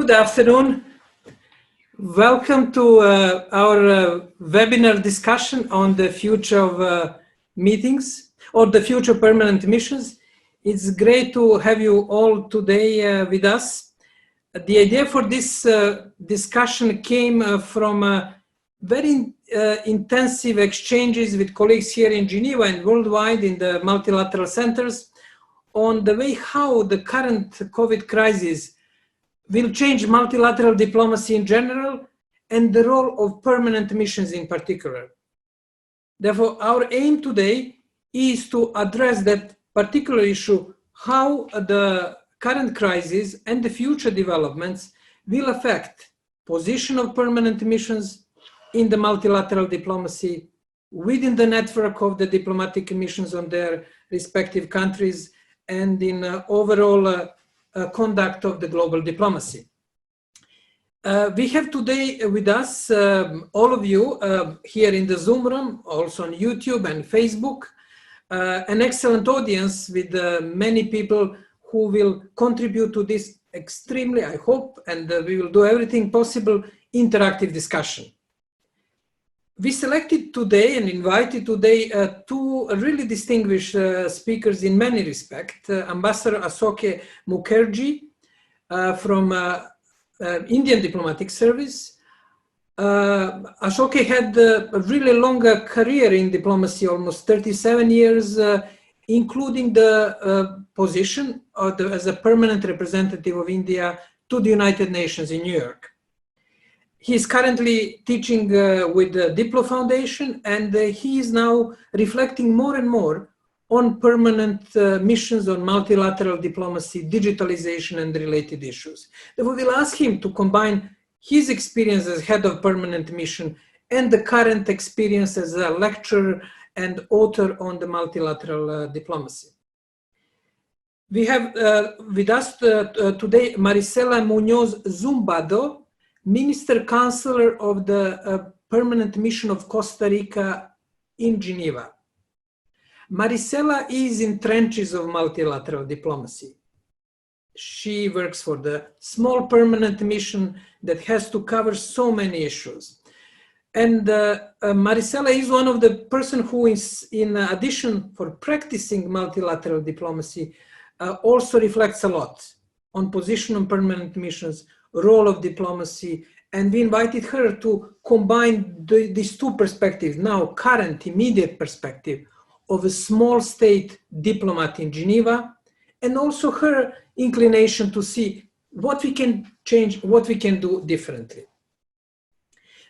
Good afternoon. Welcome to our webinar discussion on the future of meetings or the future permanent missions. It's great to have you all today with us. The idea for this discussion came from very intensive exchanges with colleagues here in Geneva and worldwide in the multilateral centers on the way how the current COVID crisis will change multilateral diplomacy in general and the role of permanent missions in particular. Therefore, our aim today is to address that particular issue, how the current crisis and the future developments will affect position of permanent missions in the multilateral diplomacy within the network of the diplomatic missions on their respective countries and in overall conduct of the global diplomacy. We have today with us, all of you here in the Zoom room, also on YouTube and Facebook, an excellent audience with many people who will contribute to this extremely, I hope, and we will do everything possible, interactive discussion. We selected today and invited today two really distinguished speakers in many respects. Ambassador Ashok Mukherjee from Indian Diplomatic Service. Ashok had a really long career in diplomacy, almost 37 years, including the position as a permanent representative of India to the United Nations in New York. He is currently teaching with the DiploFoundation, and he is now reflecting more and more on permanent missions on multilateral diplomacy, digitalization, and related issues. Therefore, we'll ask him to combine his experience as head of permanent mission and the current experience as a lecturer and author on the multilateral diplomacy. We have with us today Marisela Muñoz Zumbado, Minister Counselor of the Permanent Mission of Costa Rica in Geneva. Marisela is in trenches of multilateral diplomacy. She works for the small permanent mission that has to cover so many issues. And Marisela is one of the person who is, in addition for practicing multilateral diplomacy, also reflects a lot on position on permanent missions, role of diplomacy, and we invited her to combine these two perspectives, now current, immediate perspective of a small state diplomat in Geneva, and also her inclination to see what we can change, what we can do differently.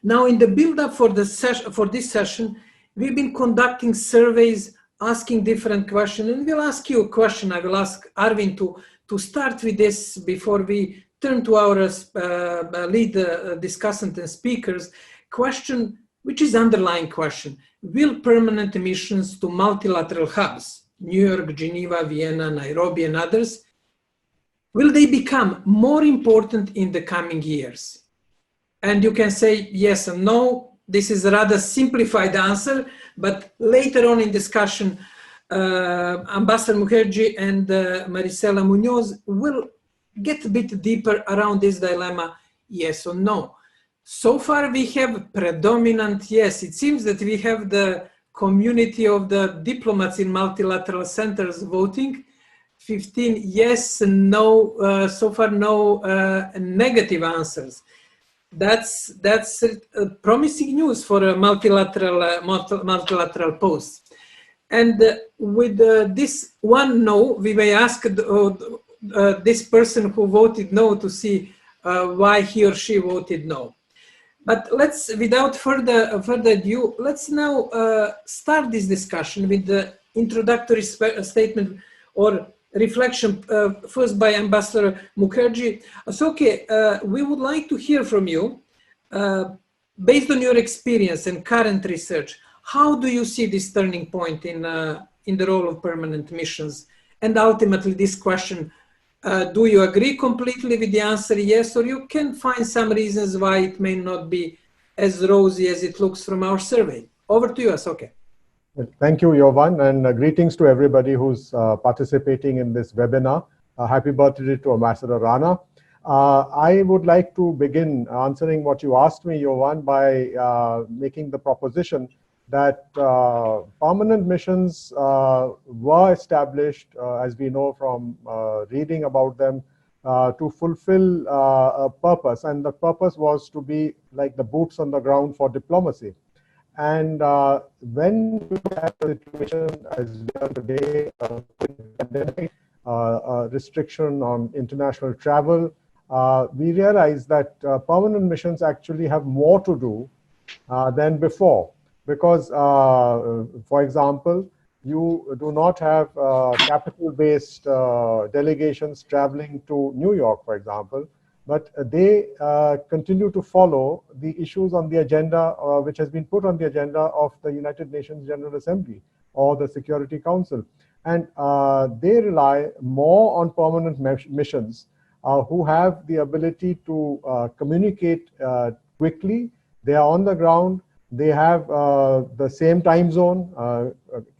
Now, in the build-up for this session, we've been conducting surveys, asking different questions, and we'll ask you a question. I will ask Arvind to start with this before we turn to our lead discussant and speakers. Question, which is underlying question: will permanent missions to multilateral hubs, New York, Geneva, Vienna, Nairobi, and others, will they become more important in the coming years? And you can say yes and no. This is a rather simplified answer, but later on in discussion, Ambassador Mukherjee and Marisela Muñoz will get a bit deeper around this dilemma, yes or no. So far we have predominant yes. It seems that we have the community of the diplomats in multilateral centers voting, 15 yes and no, so far no negative answers. That's promising news for a multilateral post. And with this one no, we may ask this person who voted no to see why he or she voted no. But let's, without further ado, let's now start this discussion with the introductory statement or reflection first by Ambassador Mukherjee. Ashok, we would like to hear from you, based on your experience and current research, how do you see this turning point in the role of permanent missions? And ultimately this question, do you agree completely with the answer yes, or you can find some reasons why it may not be as rosy as it looks from our survey? Over to you, Ashok. Thank you, Jovan, and greetings to everybody who's participating in this webinar. Happy birthday to Ambassador Rana. I would like to begin answering what you asked me, Jovan, by making the proposition that permanent missions were established, as we know from reading about them, to fulfill a purpose. And the purpose was to be like the boots on the ground for diplomacy. And when we have a situation as we are today, pandemic, restriction on international travel, we realize that permanent missions actually have more to do than before. Because, for example, you do not have capital-based delegations traveling to New York, for example, but they continue to follow the issues on the agenda, which has been put on the agenda of the United Nations General Assembly or the Security Council. And they rely more on permanent missions who have the ability to communicate quickly. They are on the ground. They have the same time zone.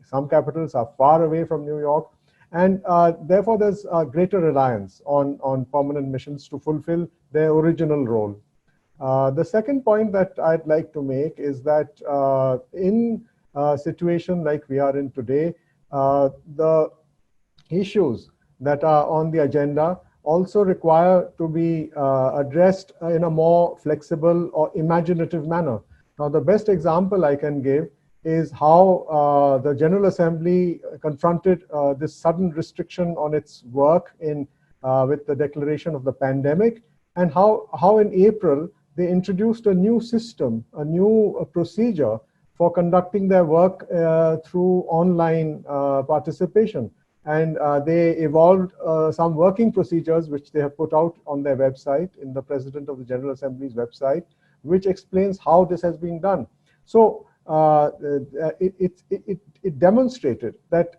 Some capitals are far away from New York. And therefore, there's a greater reliance on permanent missions to fulfill their original role. The second point that I'd like to make is that in a situation like we are in today, the issues that are on the agenda also require to be addressed in a more flexible or imaginative manner. Now, the best example I can give is how the General Assembly confronted this sudden restriction on its work with the declaration of the pandemic, and how in April they introduced a new system, a new procedure for conducting their work through online participation. And they evolved some working procedures which they have put out on their website, in the President of the General Assembly's website, which explains how this has been done. So it demonstrated that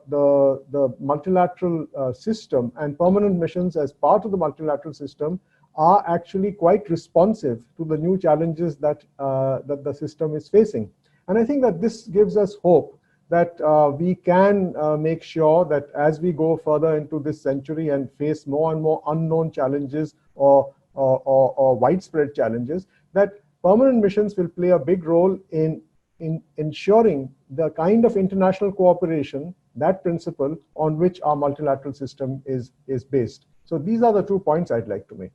the multilateral system and permanent missions as part of the multilateral system are actually quite responsive to the new challenges that the system is facing. And I think that this gives us hope that we can make sure that as we go further into this century and face more and more unknown challenges or widespread challenges, that permanent missions will play a big role in ensuring the kind of international cooperation, that principle on which our multilateral system is based. So these are the 2 points I'd like to make.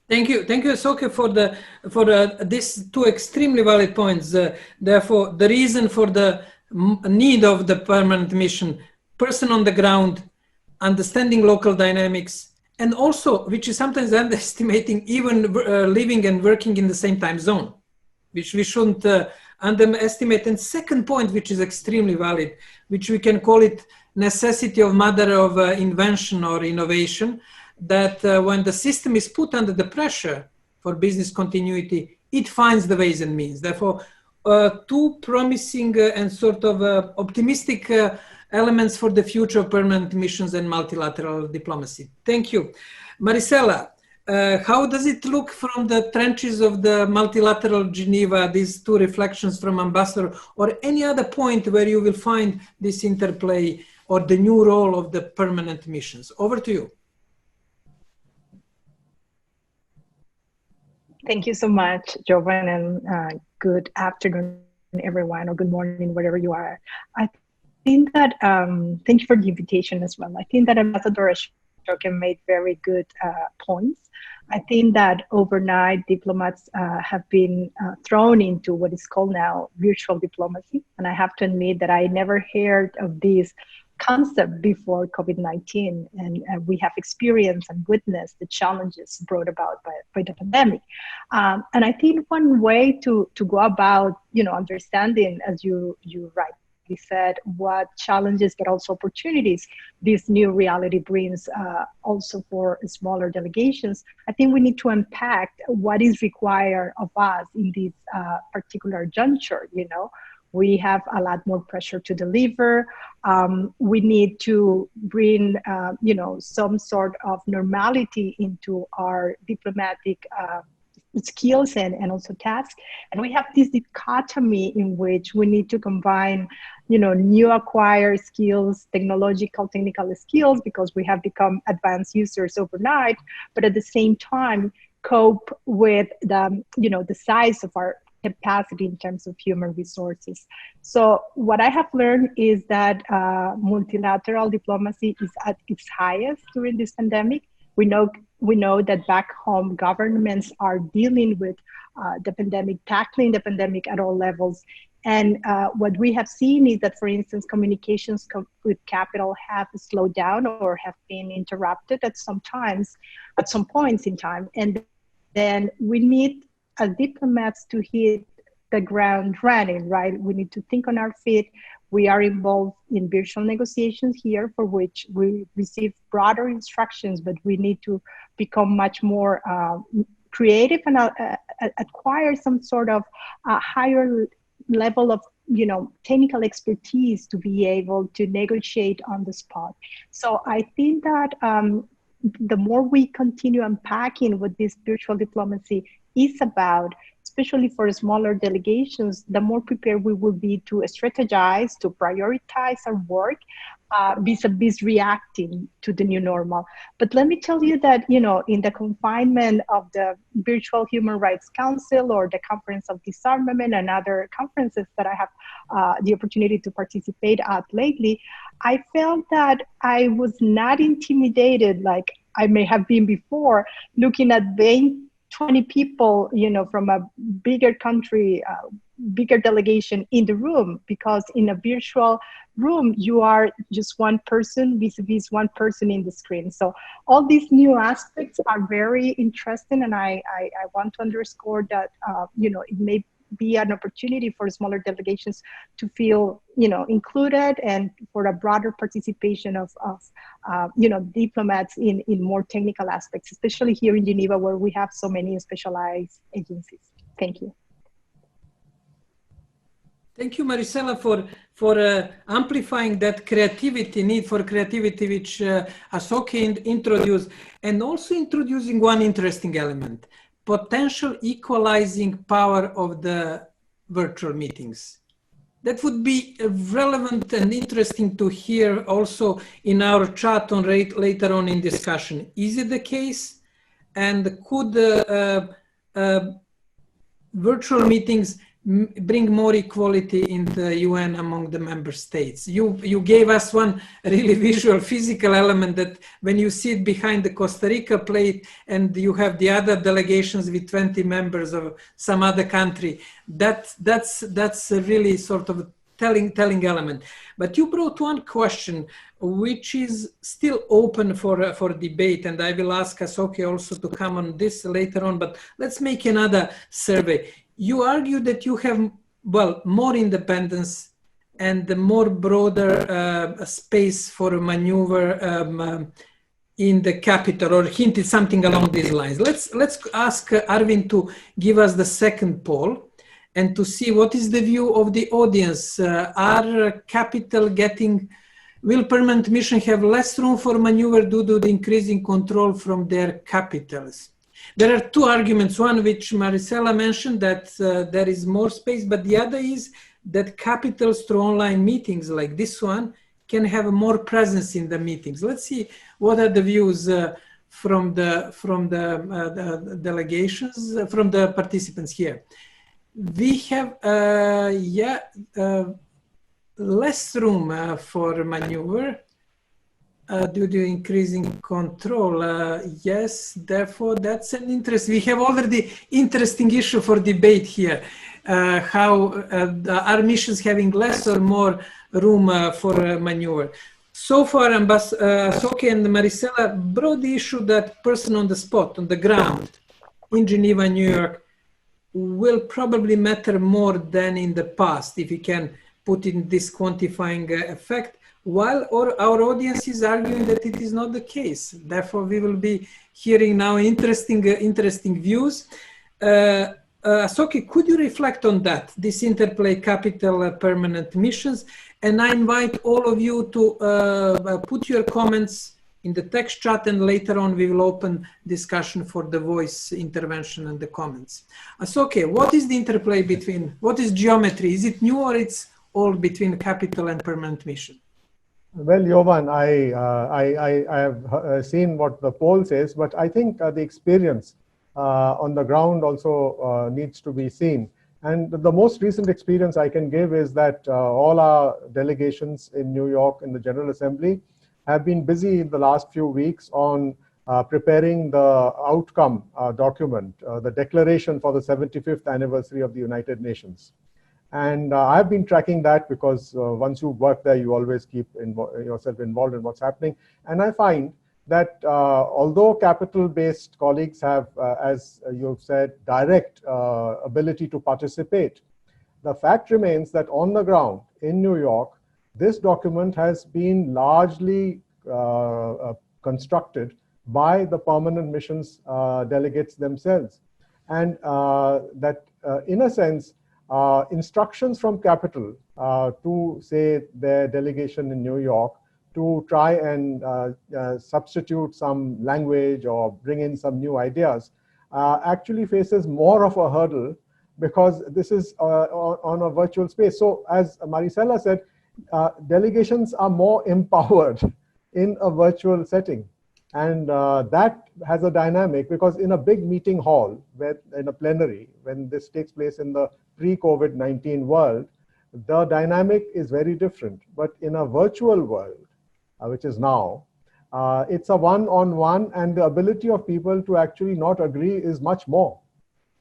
Thank you, Soke, for these 2 extremely valid points. Therefore, the reason for the need of the permanent mission, person on the ground, understanding local dynamics, and also, which is sometimes underestimating, even living and working in the same time zone, which we shouldn't underestimate. And second point, which is extremely valid, which we can call it necessity of mother of invention or innovation, that when the system is put under the pressure for business continuity, it finds the ways and means. Therefore, 2 promising and sort of optimistic elements for the future of permanent missions and multilateral diplomacy. Thank you. Marisela, how does it look from the trenches of the multilateral Geneva, these 2 reflections from Ambassador, or any other point where you will find this interplay or the new role of the permanent missions? Over to you. Thank you so much, Jovan, and good afternoon, everyone, or good morning, wherever you are. I think that, thank you for the invitation as well. I think that Ambassador Ashoka made very good points. I think that overnight diplomats have been thrown into what is called now virtual diplomacy. And I have to admit that I never heard of this concept before COVID-19, and we have experienced and witnessed the challenges brought about by the pandemic. And I think one way to go about, understanding, as you rightly said, what challenges but also opportunities this new reality brings also for smaller delegations, I think we need to unpack what is required of us in this particular juncture. We have a lot more pressure to deliver. We need to bring, some sort of normality into our diplomatic skills and also tasks. And we have this dichotomy in which we need to combine, new acquired skills, technical skills, because we have become advanced users overnight, but at the same time cope with the size of our capacity in terms of human resources. So what I have learned is that multilateral diplomacy is at its highest during this pandemic. We know that back home governments are dealing with the pandemic, tackling the pandemic at all levels. And what we have seen is that, for instance, communications with capital have slowed down or have been interrupted at some points in time. And then we need as diplomats to hit the ground running, right? We need to think on our feet. We are involved in virtual negotiations here, for which we receive broader instructions, but we need to become much more creative and acquire some sort of higher level of technical expertise to be able to negotiate on the spot. So I think that the more we continue unpacking what this virtual diplomacy is about, especially for smaller delegations, the more prepared we will be to strategize, to prioritize our work vis-a-vis reacting to the new normal. But let me tell you that, in the confinement of the Virtual Human Rights Council or the Conference of Disarmament and other conferences that I have the opportunity to participate at lately, I felt that I was not intimidated like I may have been before, looking at 20 people, from a bigger country, bigger delegation in the room, because in a virtual room, you are just one person vis-a-vis one person in the screen. So all these new aspects are very interesting. And I want to underscore that, it may be an opportunity for smaller delegations to feel, included, and for a broader participation of diplomats in more technical aspects, especially here in Geneva, where we have so many specialized agencies. Thank you. Thank you, Marisela, for amplifying that need for creativity, which Asoke introduced, and also introducing one interesting element: potential equalizing power of the virtual meetings. That would be relevant and interesting to hear also in our chat on later on in discussion. Is it the case? And could virtual meetings bring more equality in the UN among the member states? You gave us one really visual physical element, that when you sit behind the Costa Rica plate and you have the other delegations with 20 members of some other country, that's a really sort of a telling element. But you brought one question which is still open for debate, and I will ask Asoke also to come on this later on, but let's make another survey. You argue that you have, more independence and the more broader space for maneuver in the capital, or hinted something along these lines. Let's ask Arvind to give us the second poll and to see what is the view of the audience. Will permanent mission have less room for maneuver due to the increasing control from their capitals? There are two arguments, one which Marisela mentioned, that there is more space, but the other is that capitals through online meetings like this one can have more presence in the meetings. Let's see what are the views from the delegations, from the participants here. We have less room for maneuver due to increasing control. Yes, therefore that's an interest. We have already interesting issue for debate here. How are missions having less or more room for maneuver? So far, Asoke and Marisela brought the issue that person on the spot, on the ground, in Geneva, New York, will probably matter more than in the past, if you can put in this quantifying effect, while our audience is arguing that it is not the case. Therefore, we will be hearing now interesting views. Asoke, could you reflect on that, this interplay capital permanent missions? And I invite all of you to put your comments in the text chat, and later on we will open discussion for the voice intervention and the comments. So, okay, what is the interplay between, what is geometry? Is it new or it's all between capital and permanent mission? Well, Jovan, I have seen what the poll says, but I think the experience on the ground also needs to be seen. And the most recent experience I can give is that all our delegations in New York in the General Assembly have been busy in the last few weeks on preparing the outcome document, the declaration for the 75th anniversary of the United Nations. And I've been tracking that because once you work there, you always keep yourself involved in what's happening. And I find that although capital-based colleagues have, as you've said, direct ability to participate, the fact remains that on the ground in New York, this document has been largely constructed by the permanent missions delegates themselves. And that in a sense, instructions from capital to, say, their delegation in New York to try and substitute some language or bring in some new ideas actually faces more of a hurdle because this is on a virtual space. So as Maricela said, delegations are more empowered in a virtual setting. And that has a dynamic because in a big meeting hall, where in a plenary, when this takes place in the pre-COVID-19 world, the dynamic is very different. But in a virtual world, which is now, it's a one-on-one, and the ability of people to actually not agree is much more.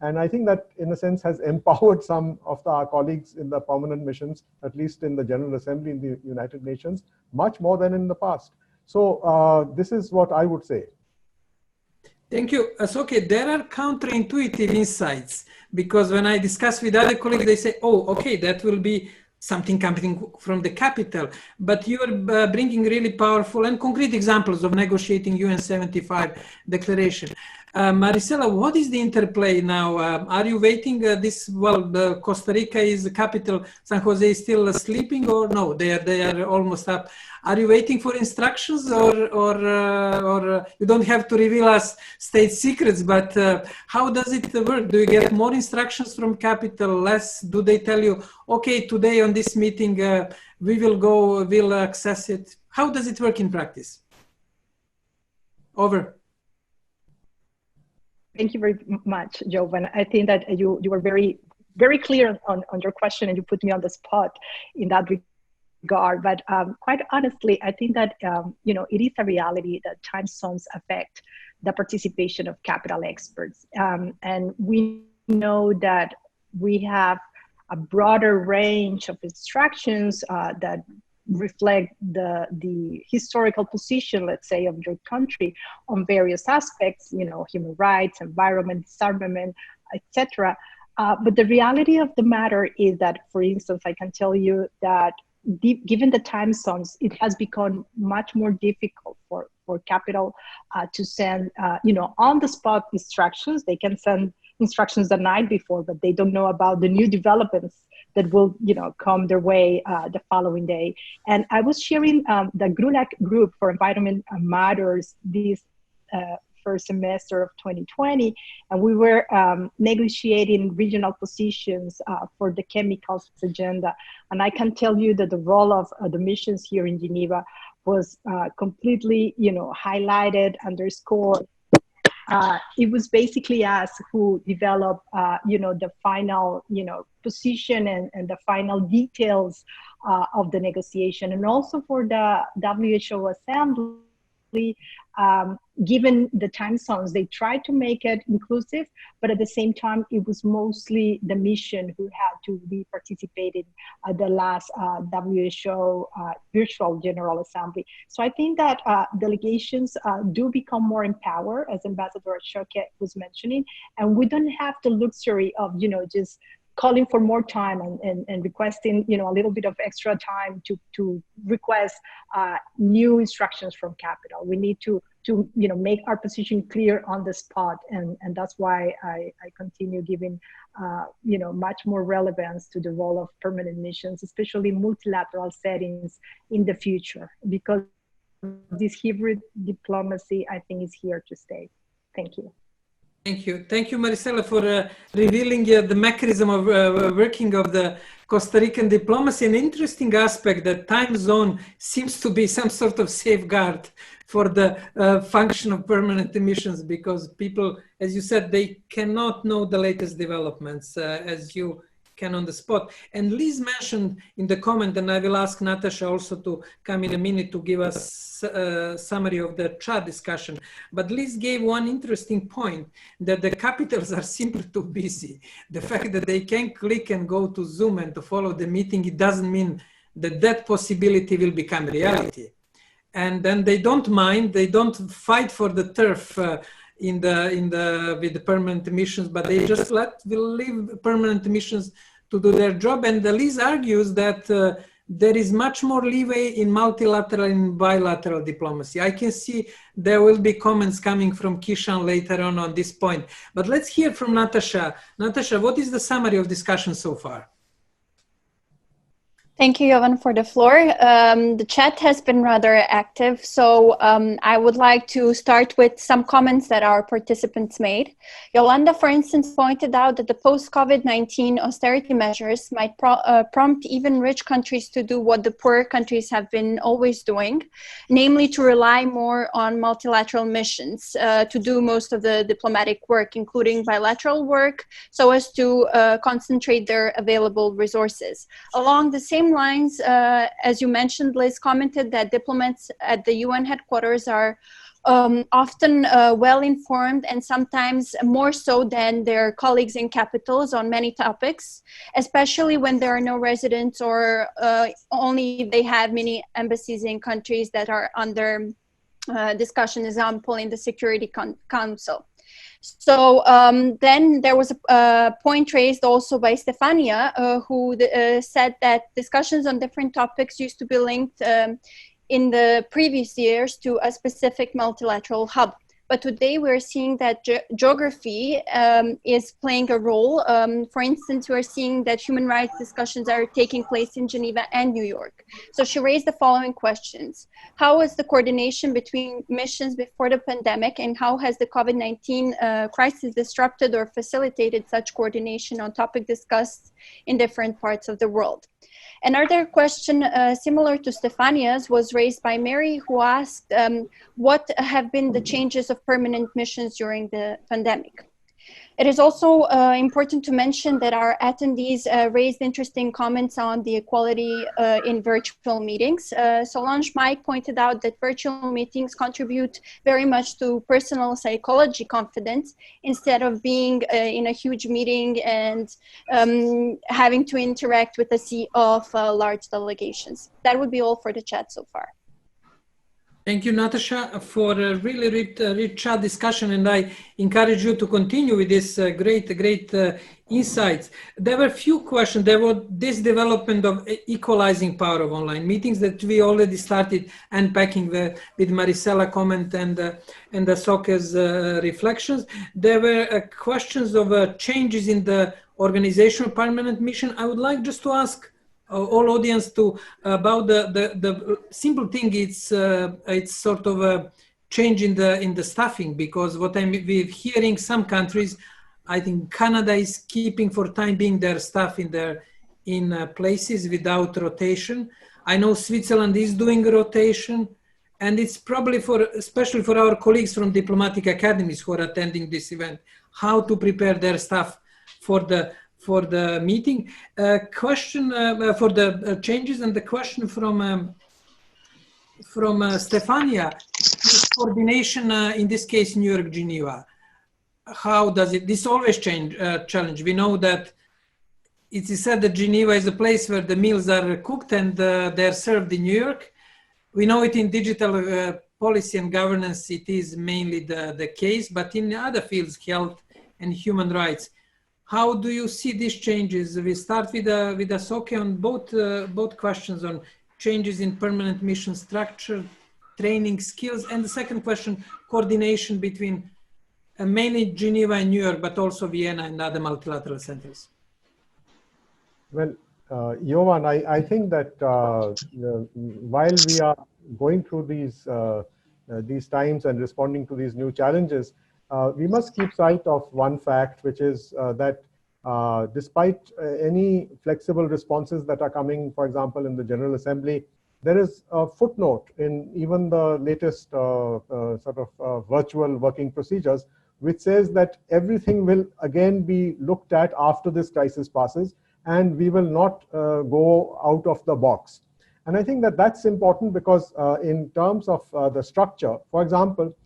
And I think that, in a sense, has empowered some of our colleagues in the permanent missions, at least in the General Assembly in the United Nations, much more than in the past. So this is what I would say. Thank you. So, okay, there are counterintuitive insights, because when I discuss with other colleagues, they say, oh, okay, that will be something coming from the capital. But you are bringing really powerful and concrete examples of negotiating UN 75 declaration. Maricela, what is the interplay now? Are you waiting Costa Rica is the capital, San Jose is still sleeping, or no, they are almost up. Are you waiting for instructions, or you don't have to reveal us state secrets, but how does it work? Do you get more instructions from capital, less? Do they tell you, okay, today on this meeting, we will go, we'll access it? How does it work in practice? Over. Thank you very much, Jovan. I think that you were very, very clear on your question, and you put me on the spot in that regard. But quite honestly, I think that it is a reality that time zones affect the participation of capital experts. And we know that we have a broader range of instructions that reflect the historical position, let's say, of your country on various aspects, human rights, environment, disarmament, etc. But the reality of the matter is that, for instance, I can tell you that given the time zones, it has become much more difficult for capital to send, on the spot instructions. They can send instructions the night before, but they don't know about the new developments that will, come their way the following day. And I was sharing the GRULAC group for Environment Matters this first semester of 2020, and we were negotiating regional positions for the chemicals agenda. And I can tell you that the role of the missions here in Geneva was completely, highlighted, underscored. It was basically us who developed, the final, position and the final details of the negotiation. And also for the WHO Assembly, given the time zones, they tried to make it inclusive, but at the same time, it was mostly the mission who had to be participating at the last WHO virtual General Assembly. So I think that delegations do become more empowered, as Ambassador Ashoka was mentioning, and we don't have the luxury of, just calling for more time and requesting, a little bit of extra time to request new instructions from capital. We need to make our position clear on the spot, and that's why I continue giving much more relevance to the role of permanent missions, especially multilateral settings in the future, because this hybrid diplomacy, I think, is here to stay. Thank you. Thank you. Thank you, Maricela, for revealing the mechanism of working of the Costa Rican diplomacy. An interesting aspect that time zone seems to be some sort of safeguard for the function of permanent missions, because people, as you said, they cannot know the latest developments as you can on the spot. And Liz mentioned in the comment, and I will ask Natasha also to come in a minute to give us a summary of the chat discussion. But Liz gave one interesting point, that the capitals are simply too busy. The fact that they can click and go to Zoom and to follow the meeting, it doesn't mean that that possibility will become reality. And then they don't mind, they don't fight for the turf with the permanent missions, but they just will leave permanent missions to do their job. And Liz argues that there is much more leeway in multilateral and bilateral diplomacy. I can see there will be comments coming from Kishan later on this point. But let's hear from Natasha. Natasha, what is the summary of discussion so far? Thank you, Jovan, for the floor. The chat has been rather active, so I would like to start with some comments that our participants made. Yolanda, for instance, pointed out that the post-COVID-19 austerity measures might prompt even rich countries to do what the poorer countries have been always doing, namely to rely more on multilateral missions to do most of the diplomatic work, including bilateral work, so as to concentrate their available resources. Along the same lines, as you mentioned, Liz commented that diplomats at the UN headquarters are often well informed, and sometimes more so than their colleagues in capitals on many topics, especially when there are no residents or only they have many embassies in countries that are under discussion, example in the Security Council. So then there was a point raised also by Stefania, who said that discussions on different topics used to be linked in the previous years to a specific multilateral hub. But today we're seeing that geography is playing a role. For instance, we're seeing that human rights discussions are taking place in Geneva and New York. So she raised the following questions. How was the coordination between missions before the pandemic, and how has the COVID-19 crisis disrupted or facilitated such coordination on topics discussed in different parts of the world? Another question similar to Stefania's was raised by Mary, who asked what have been the changes of permanent missions during the pandemic. It is also important to mention that our attendees raised interesting comments on the equality in virtual meetings. Solange Mike pointed out that virtual meetings contribute very much to personal psychology confidence, instead of being in a huge meeting and having to interact with a sea of large delegations. That would be all for the chat so far. Thank you, Natasha, for a really rich chat discussion, and I encourage you to continue with this great insights. There were a few questions. There was this development of equalizing power of online meetings that we already started unpacking with Maricela comment and Asoka's reflections. There were questions of changes in the organizational permanent mission. I would like just to ask all audience about the simple thing. It's sort of a change in the staffing, because what we're hearing, some countries, I think Canada is keeping for time being their staff in places without rotation. I know Switzerland is doing rotation, and it's probably especially for our colleagues from diplomatic academies who are attending this event, how to prepare their staff for the meeting. Question for the changes, and the question from Stefania is coordination, in this case New York, Geneva. How does this always challenge? We know that it is said that Geneva is a place where the meals are cooked and they're served in New York. We know it in digital policy and governance, it is mainly the case, but in other fields, health and human rights, how do you see these changes? We start with Asoka on both questions on changes in permanent mission structure, training skills, and the second question, coordination between mainly Geneva and New York, but also Vienna and other multilateral centers. Well, Jovan, I think that while we are going through these times and responding to these new challenges, we must keep sight of one fact, which is that despite any flexible responses that are coming, for example, in the General Assembly, there is a footnote in even the latest virtual working procedures, which says that everything will again be looked at after this crisis passes, and we will not go out of the box. And I think that that's important because in terms of the structure, for example,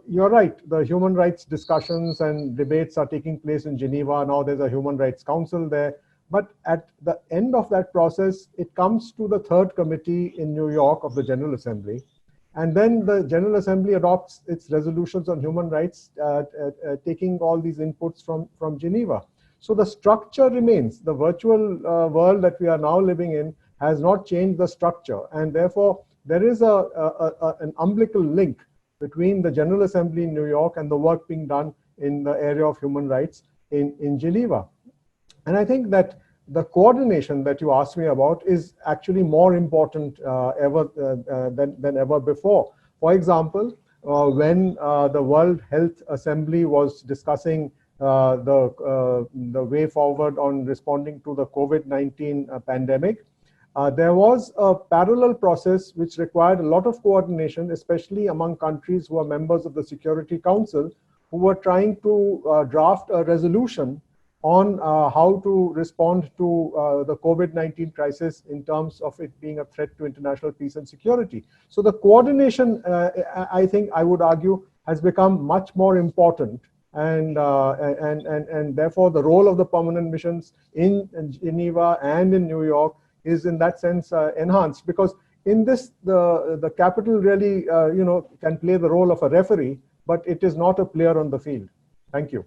you're right, the human rights discussions and debates are taking place in Geneva. Now there's a Human Rights Council there. But at the end of that process, it comes to the third committee in New York of the General Assembly. And then the General Assembly adopts its resolutions on human rights, taking all these inputs from Geneva. So the structure remains. The virtual world that we are now living in has not changed the structure. And therefore, there is an umbilical link between the General Assembly in New York and the work being done in the area of human rights in Geneva. And I think that the coordination that you asked me about is actually more important than ever before. For example, when the World Health Assembly was discussing the way forward on responding to the COVID-19 pandemic, there was a parallel process which required a lot of coordination, especially among countries who are members of the Security Council, who were trying to draft a resolution on how to respond to the COVID-19 crisis in terms of it being a threat to international peace and security. So the coordination, I think I would argue, has become much more important. And therefore, the role of the permanent missions in Geneva and in New York is in that sense enhanced, because in this, the capital really can play the role of a referee, but it is not a player on the field. Thank you.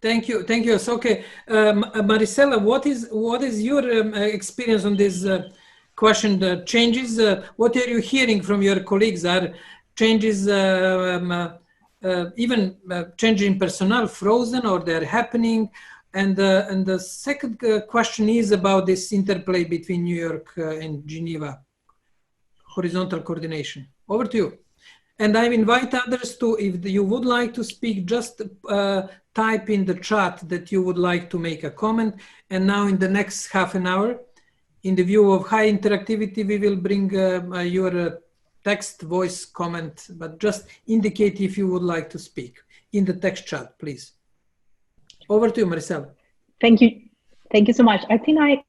Thank you, Asoke. Maricela, what is your experience on this question? The changes. What are you hearing from your colleagues? Are changes, even changes in personnel, frozen, or they're happening? And the second question is about this interplay between New York and Geneva, horizontal coordination. Over to you. And I invite others to, if you would like to speak, just type in the chat that you would like to make a comment. And now in the next half an hour, in the view of high interactivity, we will bring your text voice comment, but just indicate if you would like to speak in the text chat, please. Over to you, Maricela. Thank you. Thank you so much. I think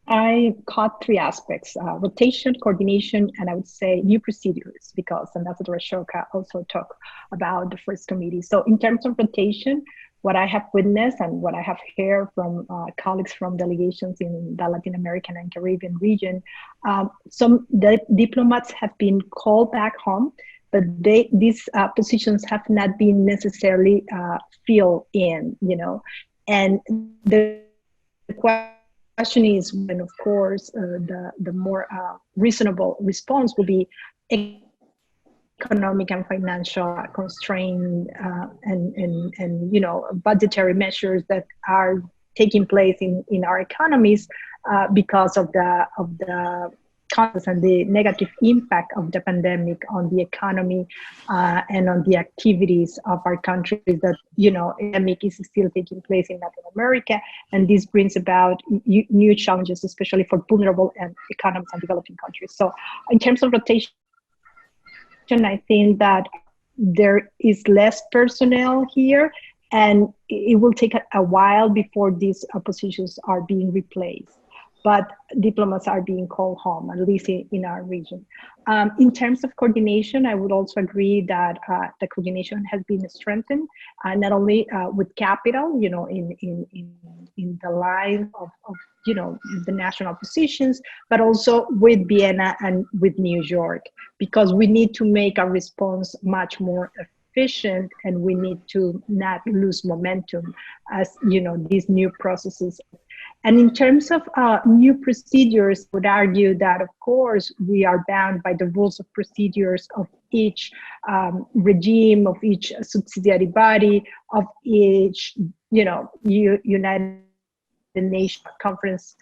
I caught three aspects: rotation, coordination, and I would say new procedures, because Ambassador Ashoka also talked about the first committee. So in terms of rotation, what I have witnessed and what I have heard from colleagues from delegations in the Latin American and Caribbean region, some diplomats have been called back home, but these positions have not been necessarily filled in, and the question is when, of course, the more reasonable response will be economic and financial constraint and budgetary measures that are taking place in our economies because of the causes and the negative impact of the pandemic on the economy and on the activities of our countries that, pandemic is still taking place in Latin America. And this brings about new challenges, especially for vulnerable economies and developing countries. So in terms of rotation, I think that there is less personnel here, and it will take a while before these positions are being replaced. But diplomats are being called home, at least in our region. In terms of coordination, I would also agree that the coordination has been strengthened, not only with capital, in the line of the national positions, but also with Vienna and with New York, because we need to make our response much more efficient, and we need to not lose momentum as these new processes. And in terms of new procedures, I would argue that, of course, we are bound by the rules of procedures of each regime, of each subsidiary body, of each, United Nations Conference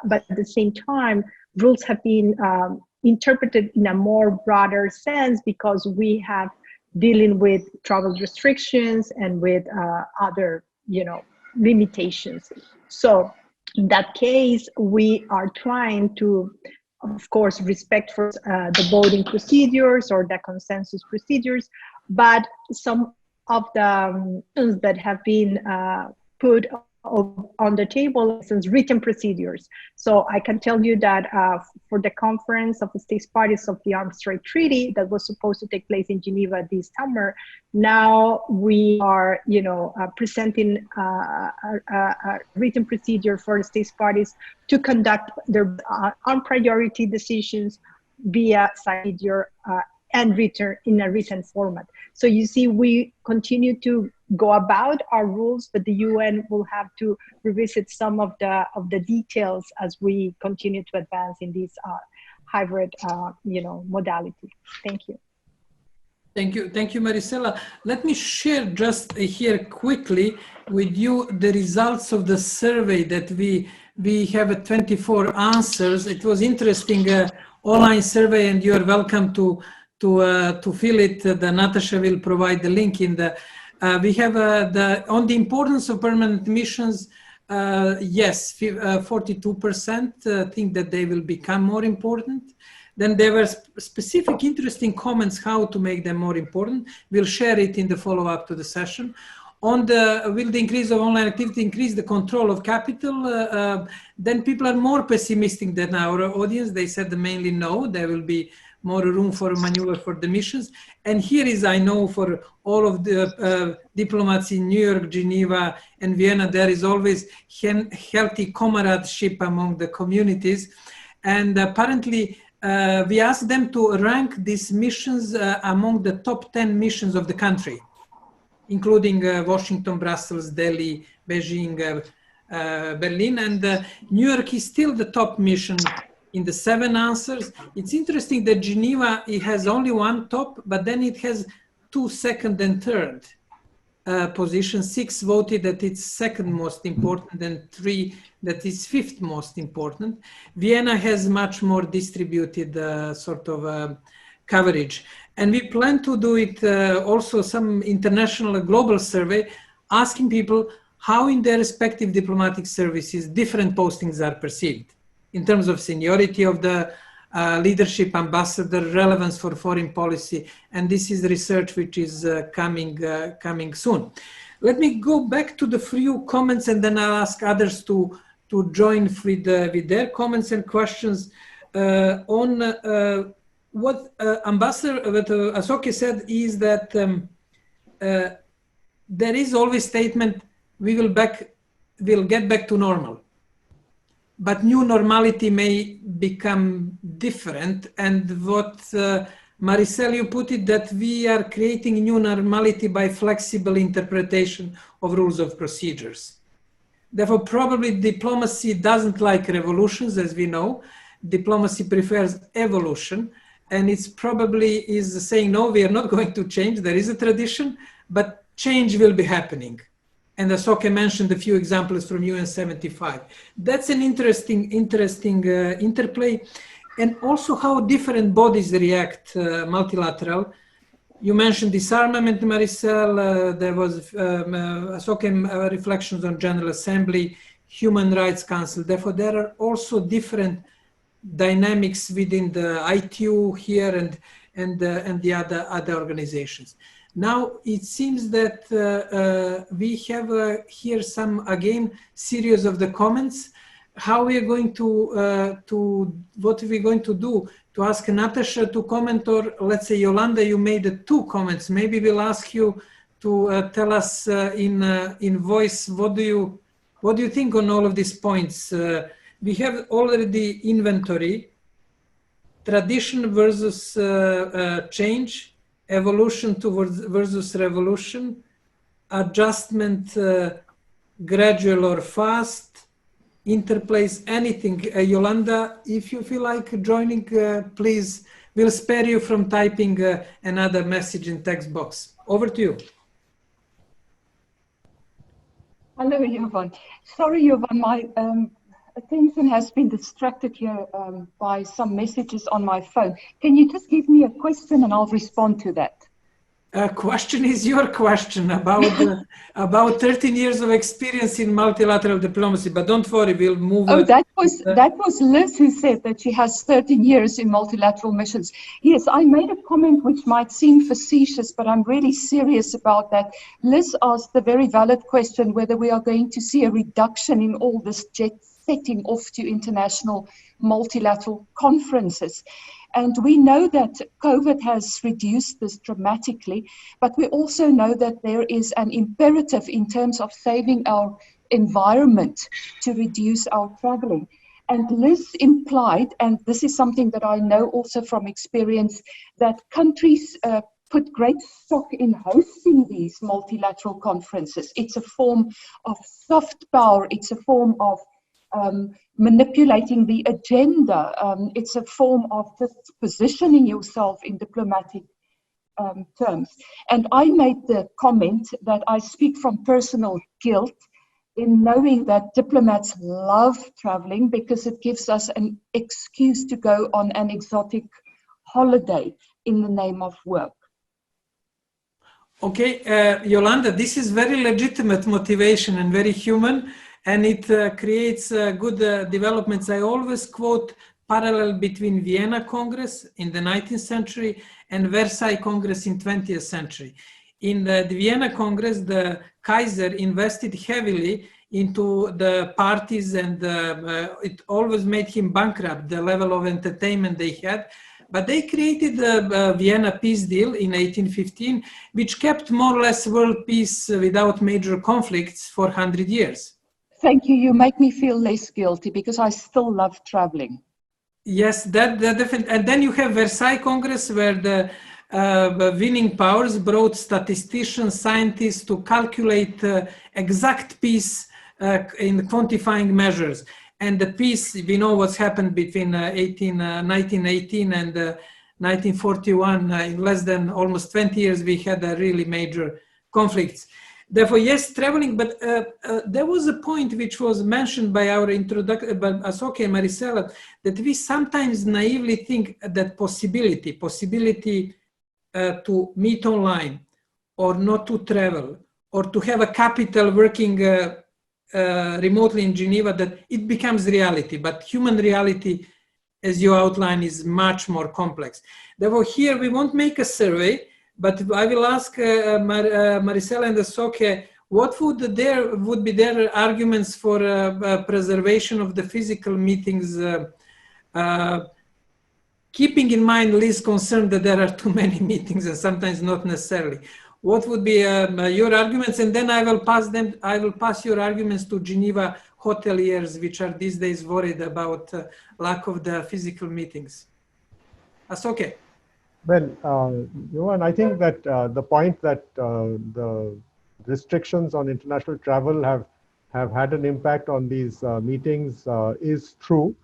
but at the same time, rules have been interpreted in a more broader sense because we have dealing with travel restrictions and with other, limitations. So in that case, we are trying to, of course, respect for the voting procedures or the consensus procedures, but some of the that have been put on the table since written procedures. So I can tell you that for the conference of the states parties of the Arms Trade Treaty that was supposed to take place in Geneva this summer, now we are, presenting a written procedure for the states parties to conduct their on priority decisions via procedure and written in a written format. So you see, we continue to go about our rules, but the UN will have to revisit some of the details as we continue to advance in this hybrid, modality. Thank you. Thank you, Marisela. Let me share just here quickly with you the results of the survey that we have 24 answers. It was interesting online survey, and you are welcome to fill it. Natasha will provide the link in the. We have on the importance of permanent missions. Yes, 42% think that they will become more important. Then there were specific interesting comments how to make them more important. We'll share it in the follow-up to the session. On will the increase of online activity increase the control of capital? Then people are more pessimistic than our audience. They said mainly no, there will be more room for maneuver for the missions. And here is, I know for all of the diplomats in New York, Geneva, and Vienna, there is always healthy comradeship among the communities. And apparently, we asked them to rank these missions among the top 10 missions of the country, including Washington, Brussels, Delhi, Beijing, Berlin, and New York is still the top mission in the 7 answers. It's interesting that Geneva, it has only 1 top, but then it has 2 second and third positions. 6 voted that it's second most important, and 3 that is 5th most important. Vienna has much more distributed sort of coverage. And we plan to do it also some international global survey, asking people how in their respective diplomatic services different postings are perceived in terms of seniority of the leadership, ambassador, relevance for foreign policy. And this is research which is coming soon. Let me go back to the few comments, and then I'll ask others to join with their comments and questions on what Ambassador Asoke said is that there is always statement, we'll get back to normal. But new normality may become different. And what Maricel, you put it, that we are creating new normality by flexible interpretation of rules of procedures. Therefore, probably diplomacy doesn't like revolutions, as we know. Diplomacy prefers evolution. And it's probably is saying, no, we are not going to change. There is a tradition, but change will be happening. And Asoke mentioned a few examples from UN 75. That's an interesting interplay. And also how different bodies react multilateral. You mentioned disarmament, Maricel. There was Asoke reflections on General Assembly, Human Rights Council. Therefore, there are also different dynamics within the ITU here and the other organizations. Now it seems that we have here some again series of the comments. How we are going what are we going to do? To ask Natasha to comment, or let's say Yolanda, you made 2 comments. Maybe we'll ask you to tell us in voice what do you think on all of these points. We have already inventory, tradition versus change, evolution towards versus revolution, adjustment gradual or fast, interplays, anything. Yolanda, if you feel like joining, please, we'll spare you from typing another message in text box. Over to you. Hello, Jovan. Sorry, Jovan, attention has been distracted here by some messages on my phone. Can you just give me a question and I'll respond to that? Question is your question about 13 years of experience in multilateral diplomacy, but don't worry, we'll move. Oh, that was Liz who said that she has 13 years in multilateral missions. Yes, I made a comment which might seem facetious, but I'm really serious about that. Liz asked the very valid question whether we are going to see a reduction in all this jet setting off to international multilateral conferences. And we know that COVID has reduced this dramatically, but we also know that there is an imperative in terms of saving our environment to reduce our traveling. And Liz implied, and this is something that I know also from experience, that countries put great stock in hosting these multilateral conferences. It's a form of soft power. It's a form of manipulating the agenda. It's a form of just positioning yourself in diplomatic terms. And I made the comment that I speak from personal guilt in knowing that diplomats love traveling because it gives us an excuse to go on an exotic holiday in the name of work. Okay, Yolanda, this is very legitimate motivation and very human. And it creates good developments. I always quote parallel between Vienna Congress in the 19th century and Versailles Congress in 20th century. In the Vienna Congress, the Kaiser invested heavily into the parties and it always made him bankrupt, the level of entertainment they had. But they created the Vienna peace deal in 1815, which kept more or less world peace without major conflicts for 100 years. Thank you. You make me feel less guilty because I still love traveling. Yes, that definitely. And then you have Versailles Congress, where the winning powers brought statisticians, scientists to calculate exact peace in quantifying measures. And the peace, we know what's happened between 1918 and 1941. In less than almost 20 years, we had a really major conflicts. Therefore, yes, traveling, but there was a point which was mentioned by our introduction, by Asoka and Marisela, that we sometimes naively think that possibility to meet online or not to travel or to have a capital working remotely in Geneva, that it becomes reality. But human reality, as you outline, is much more complex. Therefore, here we won't make a survey, but I will ask Marisela and Asoka, what would be their arguments for preservation of the physical meetings, keeping in mind Liz's concern that there are too many meetings and sometimes not necessarily. What would be your arguments? And then I will pass your arguments to Geneva hoteliers, which are these days worried about lack of the physical meetings. Asoka. Well, Johan, I think that the point that the restrictions on international travel have had an impact on these meetings is true.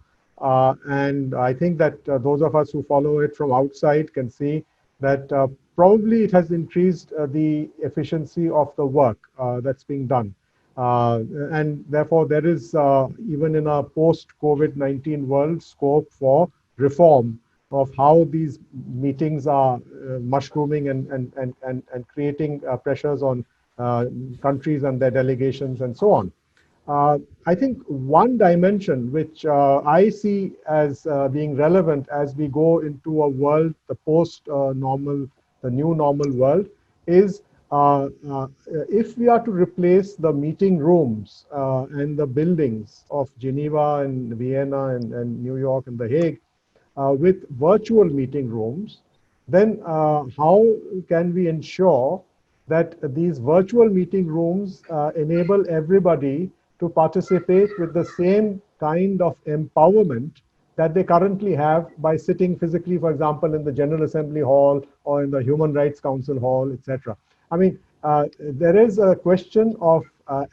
And I think that those of us who follow it from outside can see that probably it has increased the efficiency of the work that's being done. And therefore, there is, even in a post-COVID-19 world, scope for reform of how these meetings are mushrooming and creating pressures on countries and their delegations and so on. I think one dimension which I see as being relevant as we go into a world, the post-normal, the new normal world, is if we are to replace the meeting rooms and the buildings of Geneva and Vienna and New York and The Hague with virtual meeting rooms, then how can we ensure that these virtual meeting rooms enable everybody to participate with the same kind of empowerment that they currently have by sitting physically, for example, in the General Assembly Hall or in the Human Rights Council Hall, etc. I mean, there is a question of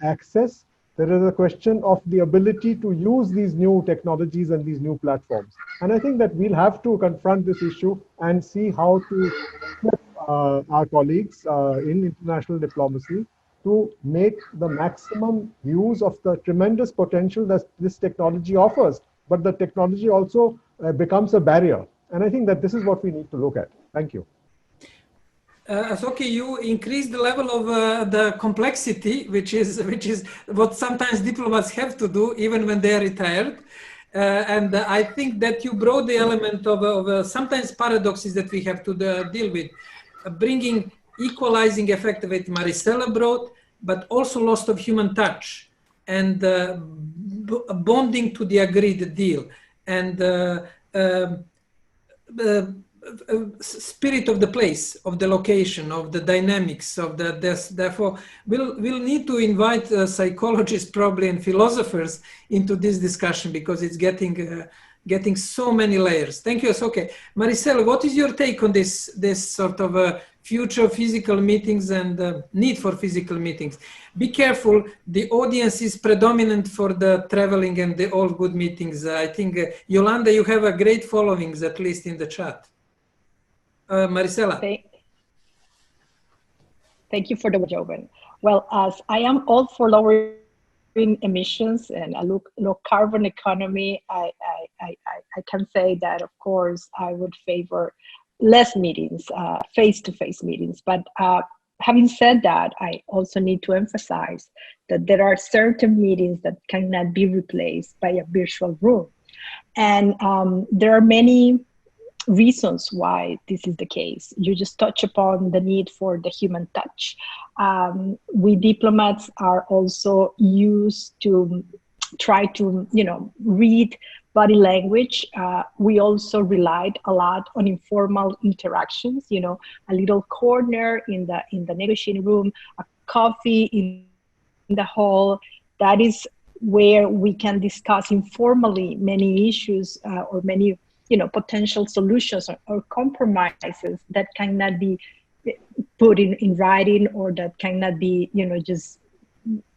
access. There is a question of the ability to use these new technologies and these new platforms. And I think that we'll have to confront this issue and see how to help our colleagues in international diplomacy to make the maximum use of the tremendous potential that this technology offers. But the technology also becomes a barrier. And I think that this is what we need to look at. Thank you. Asoki, you increase the level of the complexity, which is what sometimes diplomats have to do, even when they are retired. And I think that you brought the element of sometimes paradoxes that we have to deal with, bringing equalizing effect that Maricela brought, but also loss of human touch and bonding to the agreed deal and spirit of the place, of the location, of the dynamics of this. Therefore, we'll need to invite psychologists probably and philosophers into this discussion because it's getting so many layers. Thank you, Asoke. Maricela, what is your take on this sort of future physical meetings and need for physical meetings? Be careful, the audience is predominant for the traveling and the all good meetings. I think, Yolanda, you have a great followings, at least in the chat. Maricela. Thank you for the Jovan. Well, as I am all for lowering emissions and a low carbon economy, I can say that, of course, I would favor less meetings, face-to-face meetings. But having said that, I also need to emphasize that there are certain meetings that cannot be replaced by a virtual room. And there are many reasons why this is the case. You just touch upon the need for the human touch. We diplomats are also used to try to, read body language. We also relied a lot on informal interactions, a little corner in the negotiating room, a coffee in the hall. That is where we can discuss informally many issues or many potential solutions or compromises that cannot be put in writing or that cannot be, just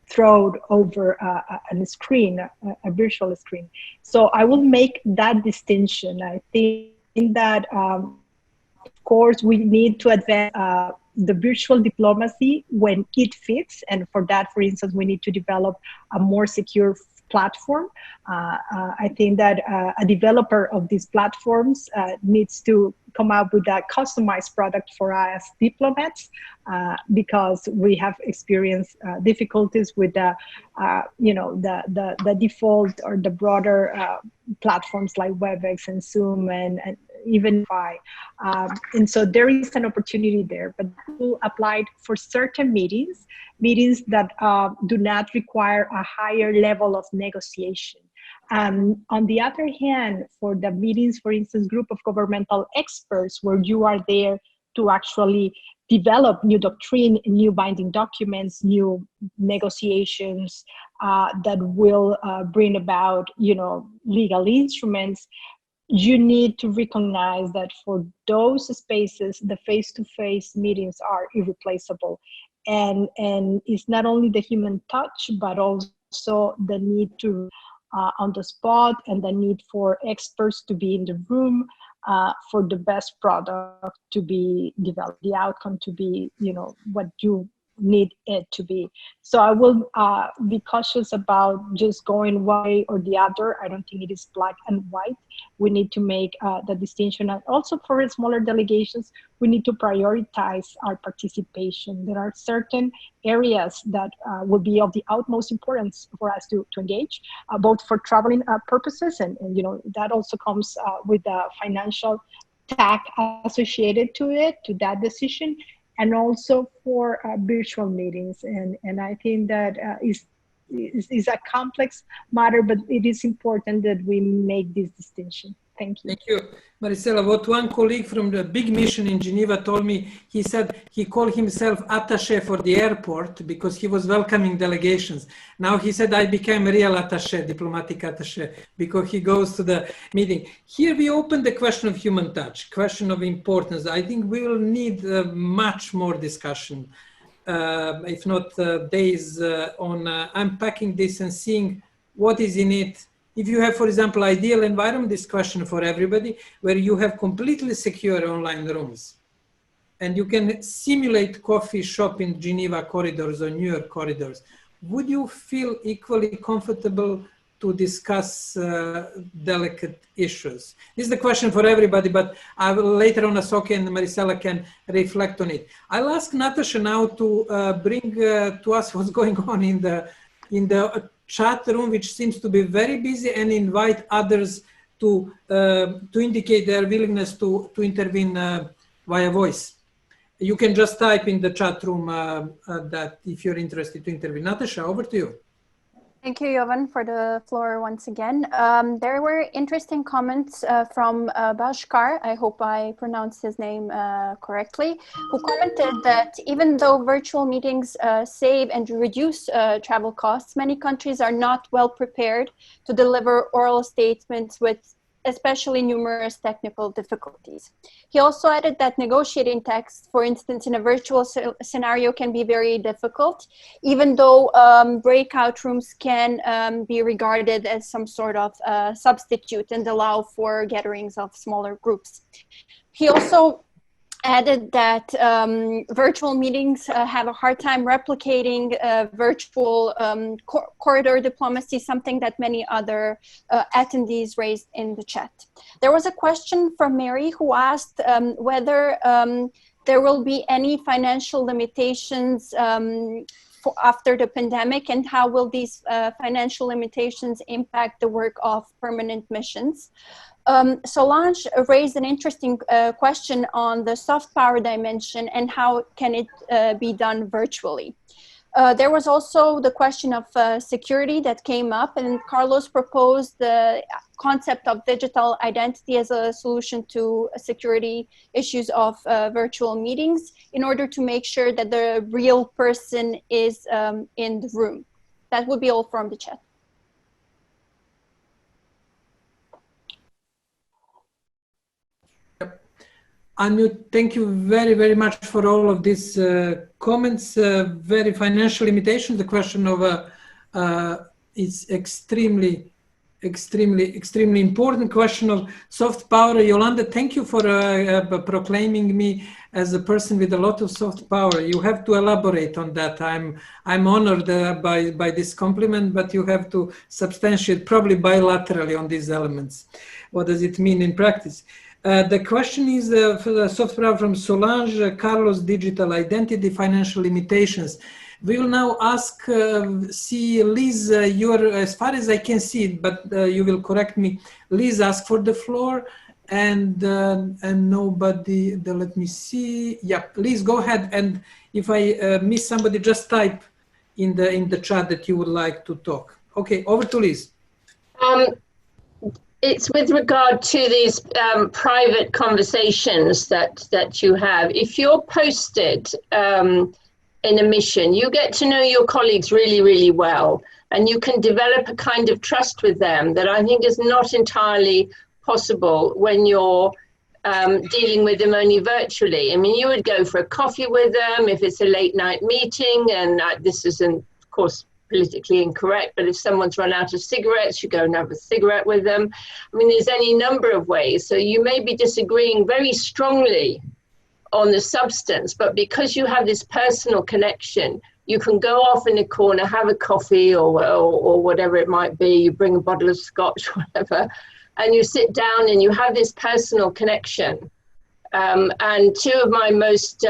thrown over a screen, a virtual screen. So I will make that distinction. I think that, of course, we need to advance the virtual diplomacy when it fits. And for that, for instance, we need to develop a more secure platform. I think that a developer of these platforms needs to come up with a customized product for us diplomats because we have experienced difficulties with the default or the broader platforms like WebEx and Zoom and even Fi. And so there is an opportunity there, but will apply for certain meetings that do not require a higher level of negotiation. On the other hand, for the meetings, for instance, group of governmental experts, where you are there to actually develop new doctrine, new binding documents, new negotiations that will bring about, legal instruments, you need to recognize that for those spaces, the face-to-face meetings are irreplaceable. And it's not only the human touch, but also the need to on the spot and the need for experts to be in the room for the best product to be developed, the outcome to be, what you need it to be. So I will be cautious about just going one way or the other. I don't think it is black and white. We need to make the distinction. And also for smaller delegations, we need to prioritize our participation. There are certain areas that will be of the utmost importance for us to engage, both for traveling purposes and that also comes with the financial tag associated to that decision, and also for virtual meetings. And I think that is a complex matter, but it is important that we make this distinction. Thank you. Thank you. Maricela, what one colleague from the big mission in Geneva told me, he said he called himself attaché for the airport because he was welcoming delegations. Now he said, I became a real attaché, diplomatic attaché, because he goes to the meeting. Here we open the question of human touch, question of importance. I think we will need much more discussion, if not days on unpacking this and seeing what is in it. If you have, for example, ideal environment, this question for everybody, where you have completely secure online rooms, and you can simulate coffee shop in Geneva corridors or New York corridors, would you feel equally comfortable to discuss delicate issues? This is the question for everybody, but I will later on, Asoka and Marisela can reflect on it. I'll ask Natasha now to bring to us what's going on in the chat room, which seems to be very busy, and invite others to indicate their willingness to intervene via voice. You can just type in the chat room that if you're interested to intervene. Natasha, over to you. Thank you, Jovan, for the floor once again. There were interesting comments from Bashkar, I hope I pronounced his name correctly, who commented that even though virtual meetings save and reduce travel costs, many countries are not well prepared to deliver oral statements with especially numerous technical difficulties. He also added that negotiating text, for instance, in a virtual scenario can be very difficult, even though breakout rooms can be regarded as some sort of substitute and allow for gatherings of smaller groups. He also added that virtual meetings have a hard time replicating virtual corridor diplomacy, something that many other attendees raised in the chat. There was a question from Mary who asked whether there will be any financial limitations after the pandemic, and how will these financial limitations impact the work of permanent missions. Solange raised an interesting question on the soft power dimension and how can it be done virtually. There was also the question of security that came up, and Carlos proposed the concept of digital identity as a solution to security issues of virtual meetings in order to make sure that the real person is in the room. That would be all from the chat. Anu, thank you very, very much for all of these comments. Very financial limitations. The question of is extremely important. Question of soft power. Yolanda, thank you for proclaiming me as a person with a lot of soft power. You have to elaborate on that. I'm honored by this compliment, but you have to substantiate probably bilaterally on these elements. What does it mean in practice? The question is for the soft power from Solange, Carlos, digital identity, financial limitations. We will now ask, see Liz, you're, as far as I can see it, but you will correct me. Liz asked for the floor, and nobody, let me see. Yeah, Liz, go ahead. And if I miss somebody, just type in the chat that you would like to talk. Okay, over to Liz. It's with regard to these private conversations that you have. If you're posted in a mission, you get to know your colleagues really, really well, and you can develop a kind of trust with them that I think is not entirely possible when you're dealing with them only virtually. I mean, you would go for a coffee with them if it's a late night meeting, and this isn't, of course, politically incorrect, but if someone's run out of cigarettes, you go and have a cigarette with them. I mean, there's any number of ways. So you may be disagreeing very strongly on the substance, but because you have this personal connection, you can go off in a corner, have a coffee or whatever it might be. You bring a bottle of scotch, whatever, and you sit down and you have this personal connection. And two of my most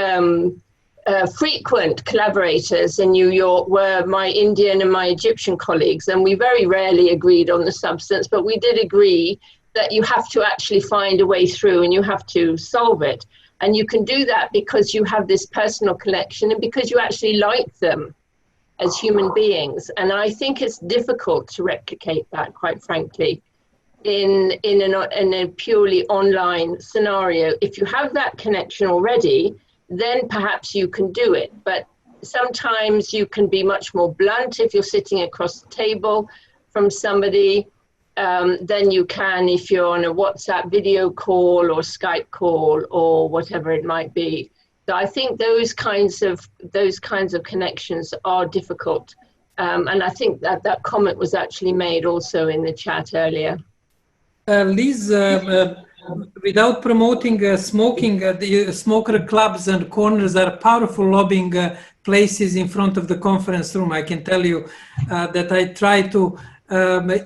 frequent collaborators in New York were my Indian and my Egyptian colleagues, and we very rarely agreed on the substance, but we did agree that you have to actually find a way through and you have to solve it. And you can do that because you have this personal connection and because you actually like them as human beings. And I think it's difficult to replicate that, quite frankly, in a purely online scenario. If you have that connection already, then perhaps you can do it. But sometimes you can be much more blunt if you're sitting across the table from somebody than you can if you're on a WhatsApp video call or Skype call or whatever it might be. So I think those kinds of connections are difficult. And I think that comment was actually made also in the chat earlier. Liz, without promoting smoking, the smoker clubs and corners are powerful lobbying places in front of the conference room. I can tell you that I try to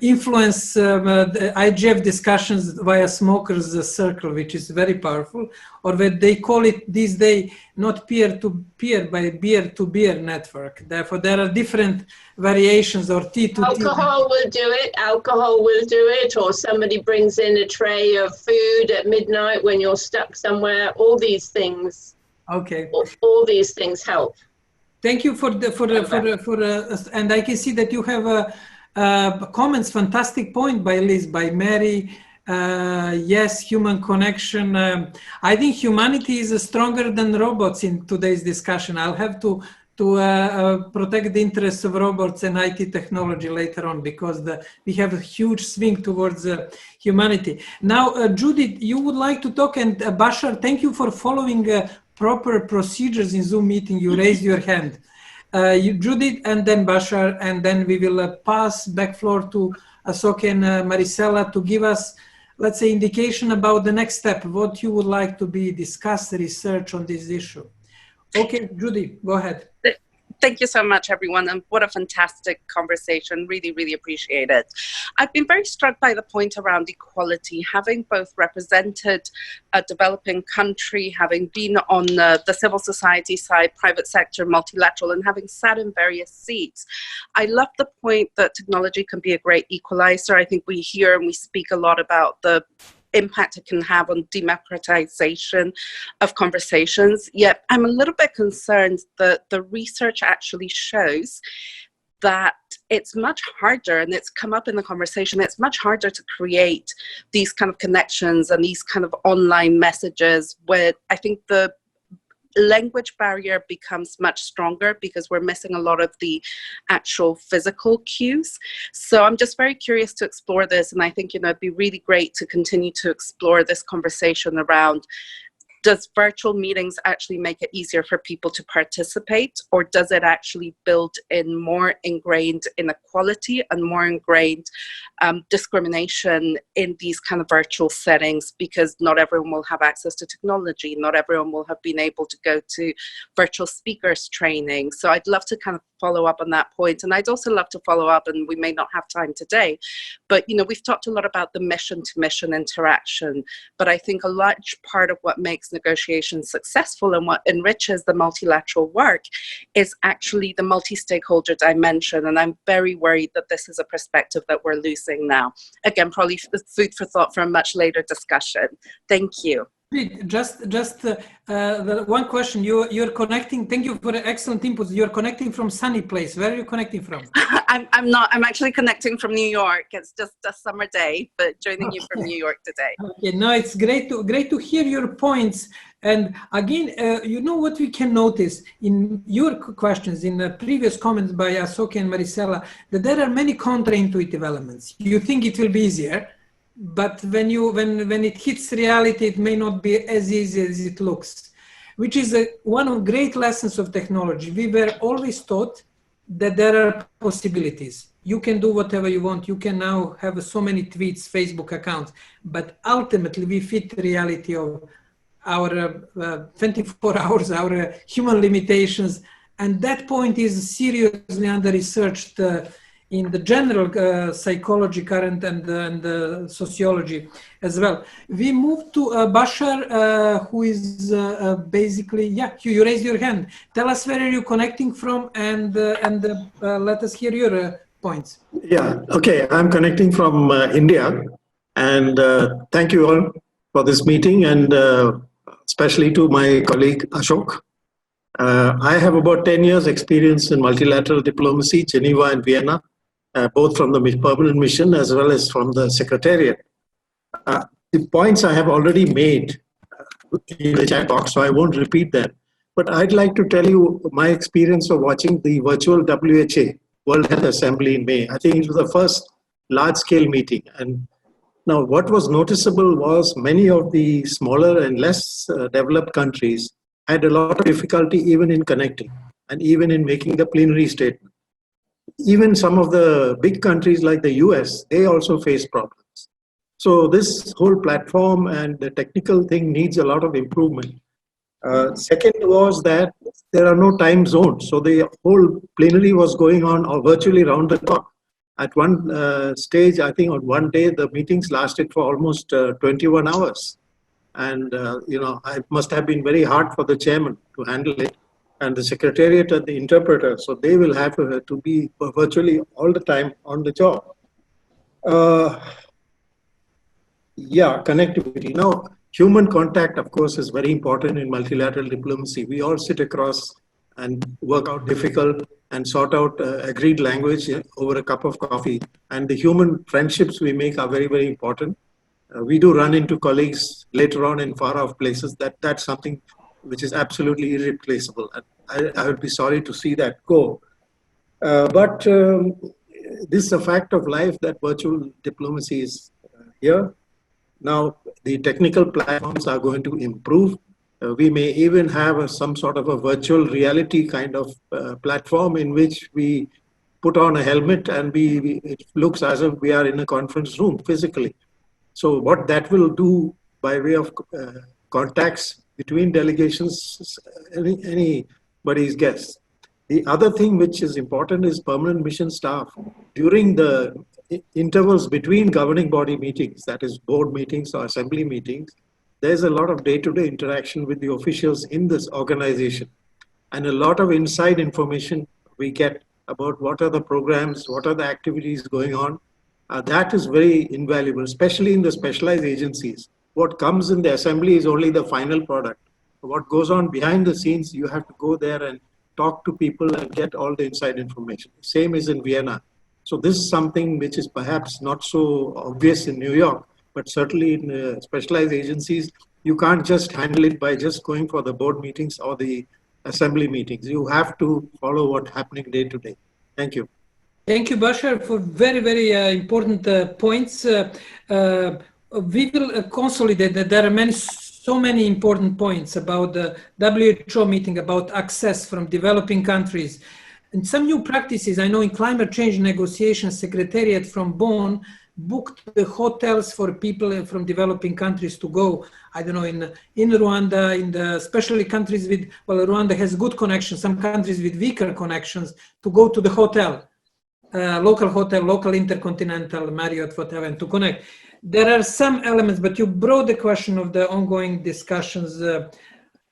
influence the IGF discussions via smokers circle, which is very powerful, or what they call it these days, not peer-to-peer, but beer-to-beer network. Therefore, there are different variations, or T2T. Alcohol will do it, alcohol will do it, or somebody brings in a tray of food at midnight when you're stuck somewhere. All these things. Okay. All these things help. Thank you and I can see that you have comments. Fantastic point by Liz, by Mary. Yes, human connection. I think humanity is stronger than robots in today's discussion. I'll have to protect the interests of robots and IT technology later on, because we have a huge swing towards humanity. Now, Judith, you would like to talk, and Bashar, thank you for following proper procedures in Zoom meeting. You raised your hand. Judith, and then Bashar, and then we will pass back floor to Asoka and Marisela to give us, let's say, indication about the next step, what you would like to be discussed, research on this issue. Okay, Judy, go ahead. Thank you so much, everyone, and what a fantastic conversation. Really, really appreciate it. I've been very struck by the point around equality, having both represented a developing country, having been on the civil society side, private sector, multilateral, and having sat in various seats. I love the point that technology can be a great equalizer. I think we hear and we speak a lot about the impact it can have on democratization of conversations. Yet I'm a little bit concerned that the research actually shows that it's much harder, and it's come up in the conversation, it's much harder to create these kind of connections and these kind of online messages where I think the language barrier becomes much stronger because we're missing a lot of the actual physical cues. So I'm just very curious to explore this, and I think, it'd be really great to continue to explore this conversation around, does virtual meetings actually make it easier for people to participate, or does it actually build in more ingrained inequality and more ingrained discrimination in these kind of virtual settings, because not everyone will have access to technology, not everyone will have been able to go to virtual speakers training. So I'd love to kind of follow up on that point. And I'd also love to follow up, and we may not have time today, but we've talked a lot about the mission to mission interaction, but I think a large part of what makes negotiations successful and what enriches the multilateral work is actually the multi-stakeholder dimension. And I'm very worried that this is a perspective that we're losing now. Again, probably food for thought for a much later discussion. Thank you. Just the one question. You're connecting. Thank you for the excellent inputs. You're connecting from sunny place. Where are you connecting from? I'm not. I'm actually connecting from New York. It's just a summer day, but joining you from New York today. Okay, no, it's great to hear your points. And again, what we can notice in your questions, in the previous comments by Asoka and Marisela, that there are many counterintuitive elements. You think it will be easier, but when it hits reality, it may not be as easy as it looks, which is one of great lessons of technology. We were always taught that there are possibilities. You can do whatever you want. You can now have so many tweets, Facebook accounts, but ultimately we fit the reality of our 24 hours, our human limitations. And that point is seriously under-researched in the general psychology current and the sociology as well. We move to Bashar, who is basically, you raised your hand. Tell us where are you connecting from, and let us hear your points. Yeah, okay, I'm connecting from India, and thank you all for this meeting, and especially to my colleague Ashok. I have about 10 years experience in multilateral diplomacy, Geneva and Vienna, both from the permanent mission as well as from the secretariat. The points I have already made in the chat box, so I won't repeat them. But I'd like to tell you my experience of watching the virtual WHA, World Health Assembly in May. I think it was the first large-scale meeting. And now what was noticeable was many of the smaller and less developed countries had a lot of difficulty even in connecting and even in making the plenary statement. Even some of the big countries like the US, they also face problems. So this whole platform and the technical thing needs a lot of improvement. Second was that there are no time zones. So the whole plenary was going on virtually round the clock. At one stage, I think on one day, the meetings lasted for almost 21 hours. And, it must have been very hard for the chairman to handle it, and the secretariat and the interpreter. So they will have to be virtually all the time on the job. Connectivity. Now, human contact, of course, is very important in multilateral diplomacy. We all sit across and work out difficult and sort out agreed language over a cup of coffee. And the human friendships we make are very, very important. We do run into colleagues later on in far off places. That's something which is absolutely irreplaceable. And I would be sorry to see that go. But this is a fact of life that virtual diplomacy is here. Now, the technical platforms are going to improve. We may even have some sort of a virtual reality kind of platform in which we put on a helmet and it looks as if we are in a conference room physically. So what that will do by way of contacts between delegations, anybody's guess. The other thing which is important is permanent mission staff. During the intervals between governing body meetings, that is board meetings or assembly meetings, there's a lot of day-to-day interaction with the officials in this organization. And a lot of inside information we get about what are the programs, what are the activities going on. That is very invaluable, especially in the specialized agencies. What comes in the assembly is only the final product. What goes on behind the scenes, you have to go there and talk to people and get all the inside information. Same is in Vienna. So this is something which is perhaps not so obvious in New York, but certainly in specialized agencies, you can't just handle it by just going for the board meetings or the assembly meetings. You have to follow what's happening day to day. Thank you. Thank you, Bashar, for very, very important points. We will consolidate that there are so many important points about the WHO meeting, about access from developing countries. And some new practices, I know in climate change negotiations, Secretariat from Bonn booked the hotels for people from developing countries to go. I don't know, in Rwanda, especially countries with, well, Rwanda has good connections, some countries with weaker connections, to go to the hotel. Local intercontinental, Marriott, whatever, and to connect. There are some elements, but you brought the question of the ongoing discussions,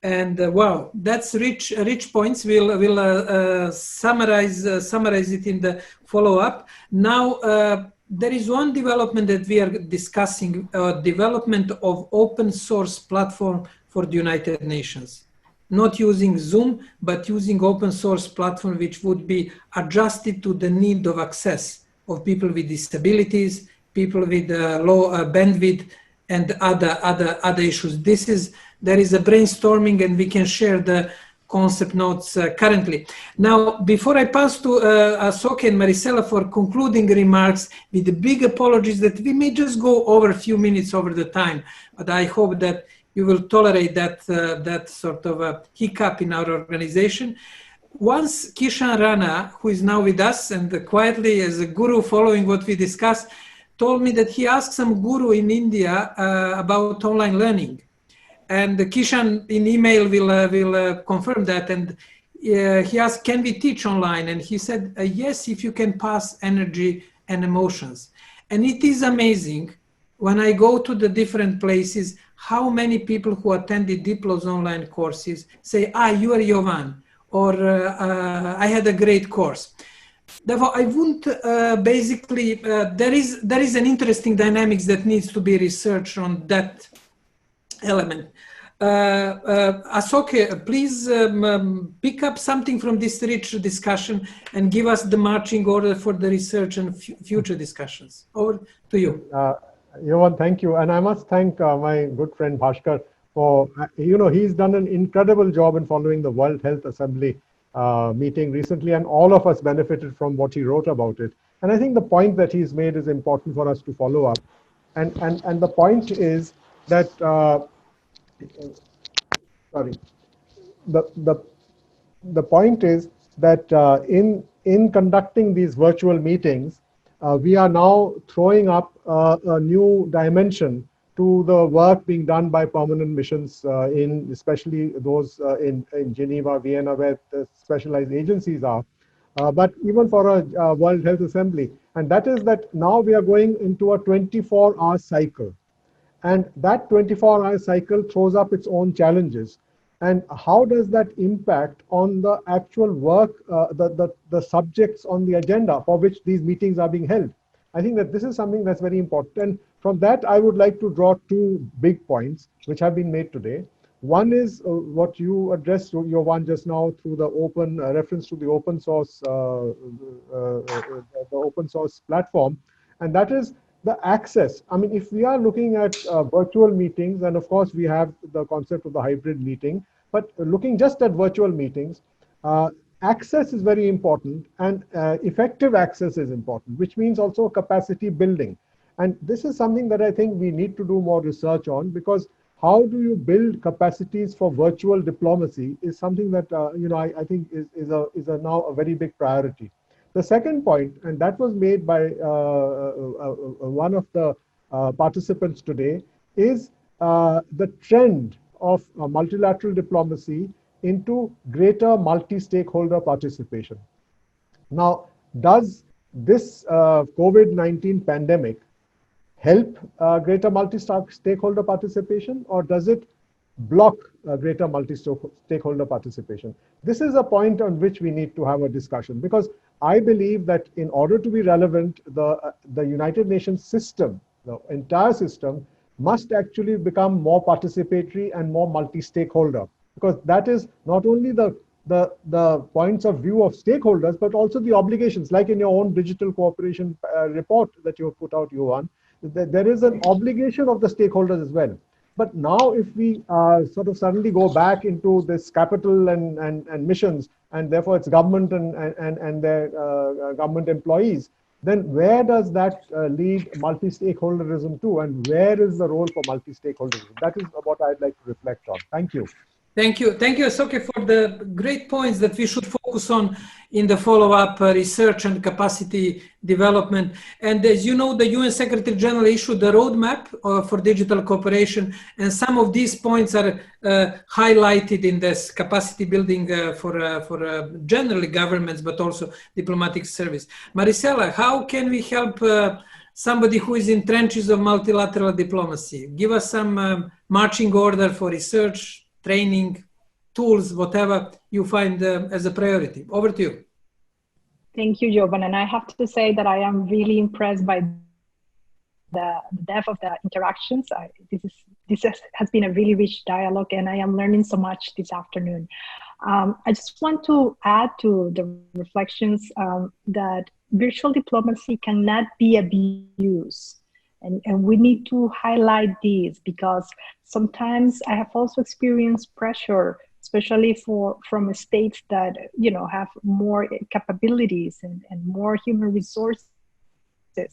wow, that's rich points. We'll summarize it in the follow-up. Now, there is one development that we are discussing, development of open source platform for the United Nations. Not using Zoom, but using open source platform which would be adjusted to the need of access of people with disabilities, people with low bandwidth, and other issues. There is a brainstorming, and we can share the concept notes currently. Now, before I pass to Asoke and Marisela for concluding remarks, with the big apologies that we may just go over a few minutes over the time, but I hope that you will tolerate that sort of a hiccup in our organization. Once Kishan Rana, who is now with us and quietly as a guru following what we discussed, told me that he asked some guru in India about online learning. And Kishan in email will confirm that. And he asked, can we teach online? And he said, yes, if you can pass energy and emotions. And it is amazing when I go to the different places, how many people who attended Diplo's online courses say, you are Jovan, or I had a great course. Therefore, I wouldn't basically, there is an interesting dynamics that needs to be researched on that element. Asoke, please pick up something from this rich discussion and give us the marching order for the research and future discussions. Over to you. Jovan, thank you. And I must thank my good friend Bhaskar for, he's done an incredible job in following the World Health Assembly meeting recently, and all of us benefited from what he wrote about it. And I think the point that he's made is important for us to follow up. And the point is that, the point is that in conducting these virtual meetings, we are now throwing up a new dimension to the work being done by permanent missions, especially those in Geneva, Vienna, where the specialized agencies are, but even for a World Health Assembly. And that is that now we are going into a 24-hour cycle. And that 24-hour cycle throws up its own challenges. And how does that impact on the actual work, the subjects on the agenda for which these meetings are being held? I think that this is something that's very important. And from that, I would like to draw two big points which have been made today. One is what you addressed, your one just now, through the open reference to the open source platform, and that is the access. I mean, if we are looking at virtual meetings, and of course we have the concept of the hybrid meeting, but looking just at virtual meetings, access is very important, and effective access is important, which means also capacity building. And this is something that I think we need to do more research on, because how do you build capacities for virtual diplomacy is something that I think is now a very big priority. The second point, and that was made by one of the participants today, is the trend of multilateral diplomacy into greater multi-stakeholder participation. Now, does this COVID-19 pandemic help greater multi-stakeholder participation, or does it block greater multi-stakeholder participation? This is a point on which we need to have a discussion, because I believe that in order to be relevant, the United Nations system, the entire system, must actually become more participatory and more multi-stakeholder, because that is not only the points of view of stakeholders, but also the obligations, like in your own digital cooperation report that you have put out, Johan. There is an obligation of the stakeholders as well. But now if we sort of suddenly go back into this capital and missions, and therefore it's government and their government employees, then where does that lead multi-stakeholderism to, and where is the role for multi-stakeholderism? That is what I'd like to reflect on. Thank you. Thank you, Asoke, for the great points that we should focus on in the follow-up research and capacity development. And as you know, the UN Secretary General issued a roadmap for digital cooperation, and some of these points are highlighted in this capacity building for generally governments, but also diplomatic service. Marisela, how can we help somebody who is in trenches of multilateral diplomacy? Give us some marching order for research, training, tools, whatever you find as a priority. Over to you. Thank you, Jovan. And I have to say that I am really impressed by the depth of the interactions. This has been a really rich dialogue, and I am learning so much this afternoon. I just want to add to the reflections that virtual diplomacy cannot be abused. And we need to highlight these, because sometimes I have also experienced pressure, especially from states that have more capabilities and more human resources, to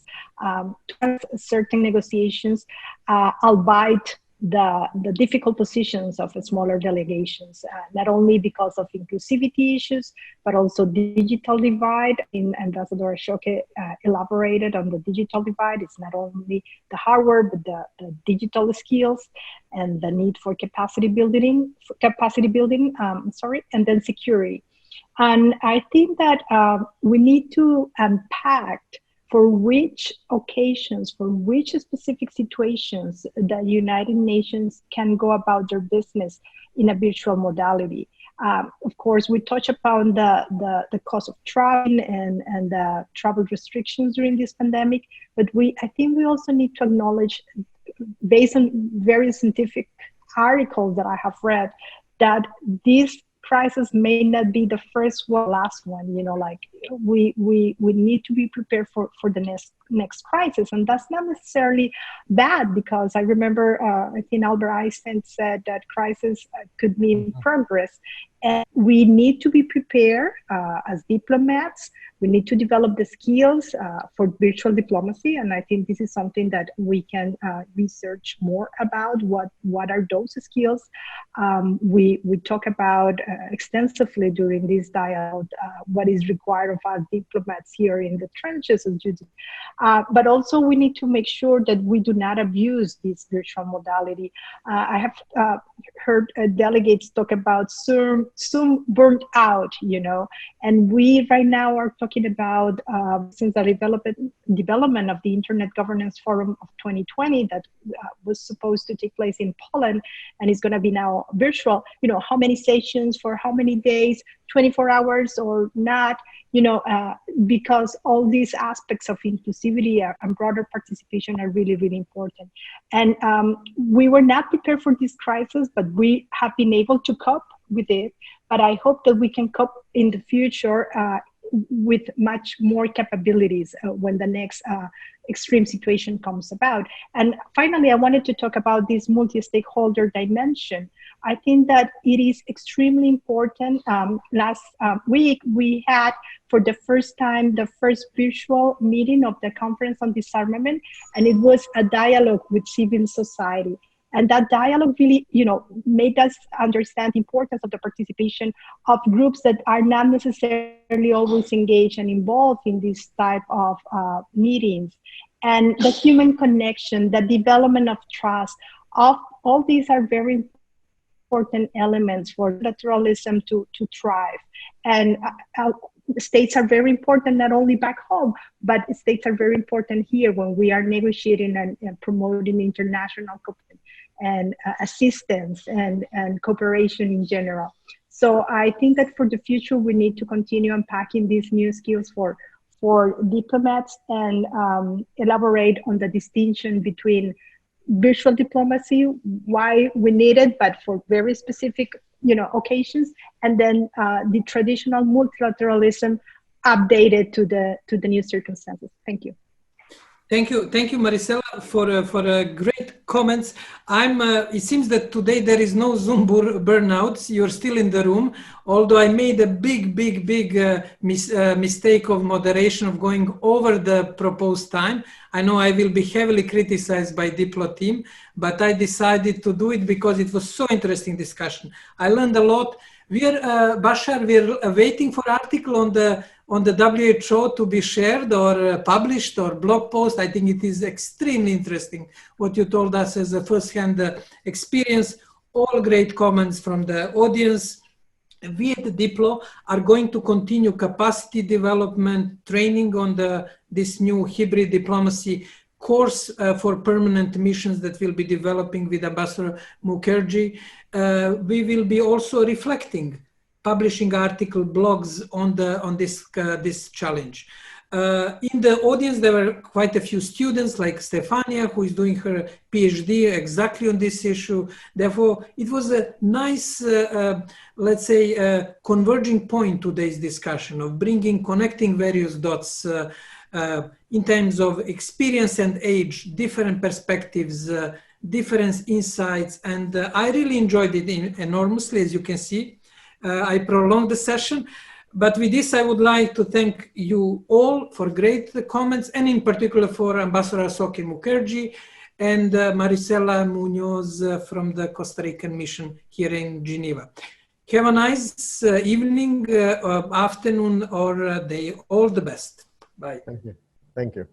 have certain negotiations, albeit the difficult positions of smaller delegations, not only because of inclusivity issues, but also digital divide. Ambassador Ashoke elaborated on the digital divide. It's not only the hardware, but the digital skills and the need for capacity building, and then security. And I think that we need to unpack for which occasions, for which specific situations the United Nations can go about their business in a virtual modality. Of course, we touch upon the cost of travel and the travel restrictions during this pandemic, but I think we also need to acknowledge, based on various scientific articles that I have read, that this crisis may not be the first one, last one. We need to be prepared for the next crisis. And that's not necessarily bad, because I remember, I think Albert Einstein said that crisis could mean progress. And we need to be prepared as diplomats. We need to develop the skills for virtual diplomacy. And I think this is something that we can research more about. What are those skills? We talk about extensively during this dialogue what is required of us diplomats here in the trenches of duty. But also we need to make sure that we do not abuse this virtual modality. I have heard delegates talk about Zoom burnt out, and we right now are talking about, since the development of the Internet Governance Forum of 2020 that was supposed to take place in Poland and is going to be now virtual, how many sessions for how many days, 24 hours or not, because all these aspects of inclusivity and broader participation are really, really important. And we were not prepared for this crisis, but we have been able to cope with it. But I hope that we can cope in the future with much more capabilities when the next extreme situation comes about. And finally, I wanted to talk about this multi-stakeholder dimension. I think that it is extremely important. Last week, we had, for the first time, the first virtual meeting of the Conference on Disarmament, and it was a dialogue with civil society. And that dialogue really, made us understand the importance of the participation of groups that are not necessarily always engaged and involved in this type of meetings. And the human connection, the development of trust, all these are very important elements for multilateralism to thrive. And states are very important, not only back home, but states are very important here when we are negotiating and promoting international cooperation and assistance and cooperation in general. So I think that for the future, we need to continue unpacking these new skills for diplomats and elaborate on the distinction between virtual diplomacy, why we need it, but for very specific occasions, and then the traditional multilateralism updated to the new circumstances. Thank you. Thank you, Maricela, for great comments. It seems that today there is no Zoom burnouts. You're still in the room, although I made a big mistake of moderation of going over the proposed time. I know I will be heavily criticized by Diplo team, but I decided to do it because it was so interesting discussion. I learned a lot. Bashar, we're waiting for article on the WHO to be shared or published or blog post. I think it is extremely interesting what you told us as a first-hand experience. All great comments from the audience. We at Diplo are going to continue capacity development, training on this new hybrid diplomacy course for permanent missions that we'll be developing with Ambassador Mukherjee. We will be also reflecting, publishing article blogs on this challenge. In the audience, there were quite a few students like Stefania, who is doing her PhD exactly on this issue. Therefore, it was a nice, let's say, converging point today's discussion of connecting various dots in terms of experience and age, different perspectives, different insights. And I really enjoyed it enormously, as you can see. I prolonged the session. But with this, I would like to thank you all for great comments, and in particular for Ambassador Asoke Mukherjee and Maricela Munoz from the Costa Rican mission here in Geneva. Have a nice evening, afternoon, or day. All the best. Bye. Thank you. Thank you.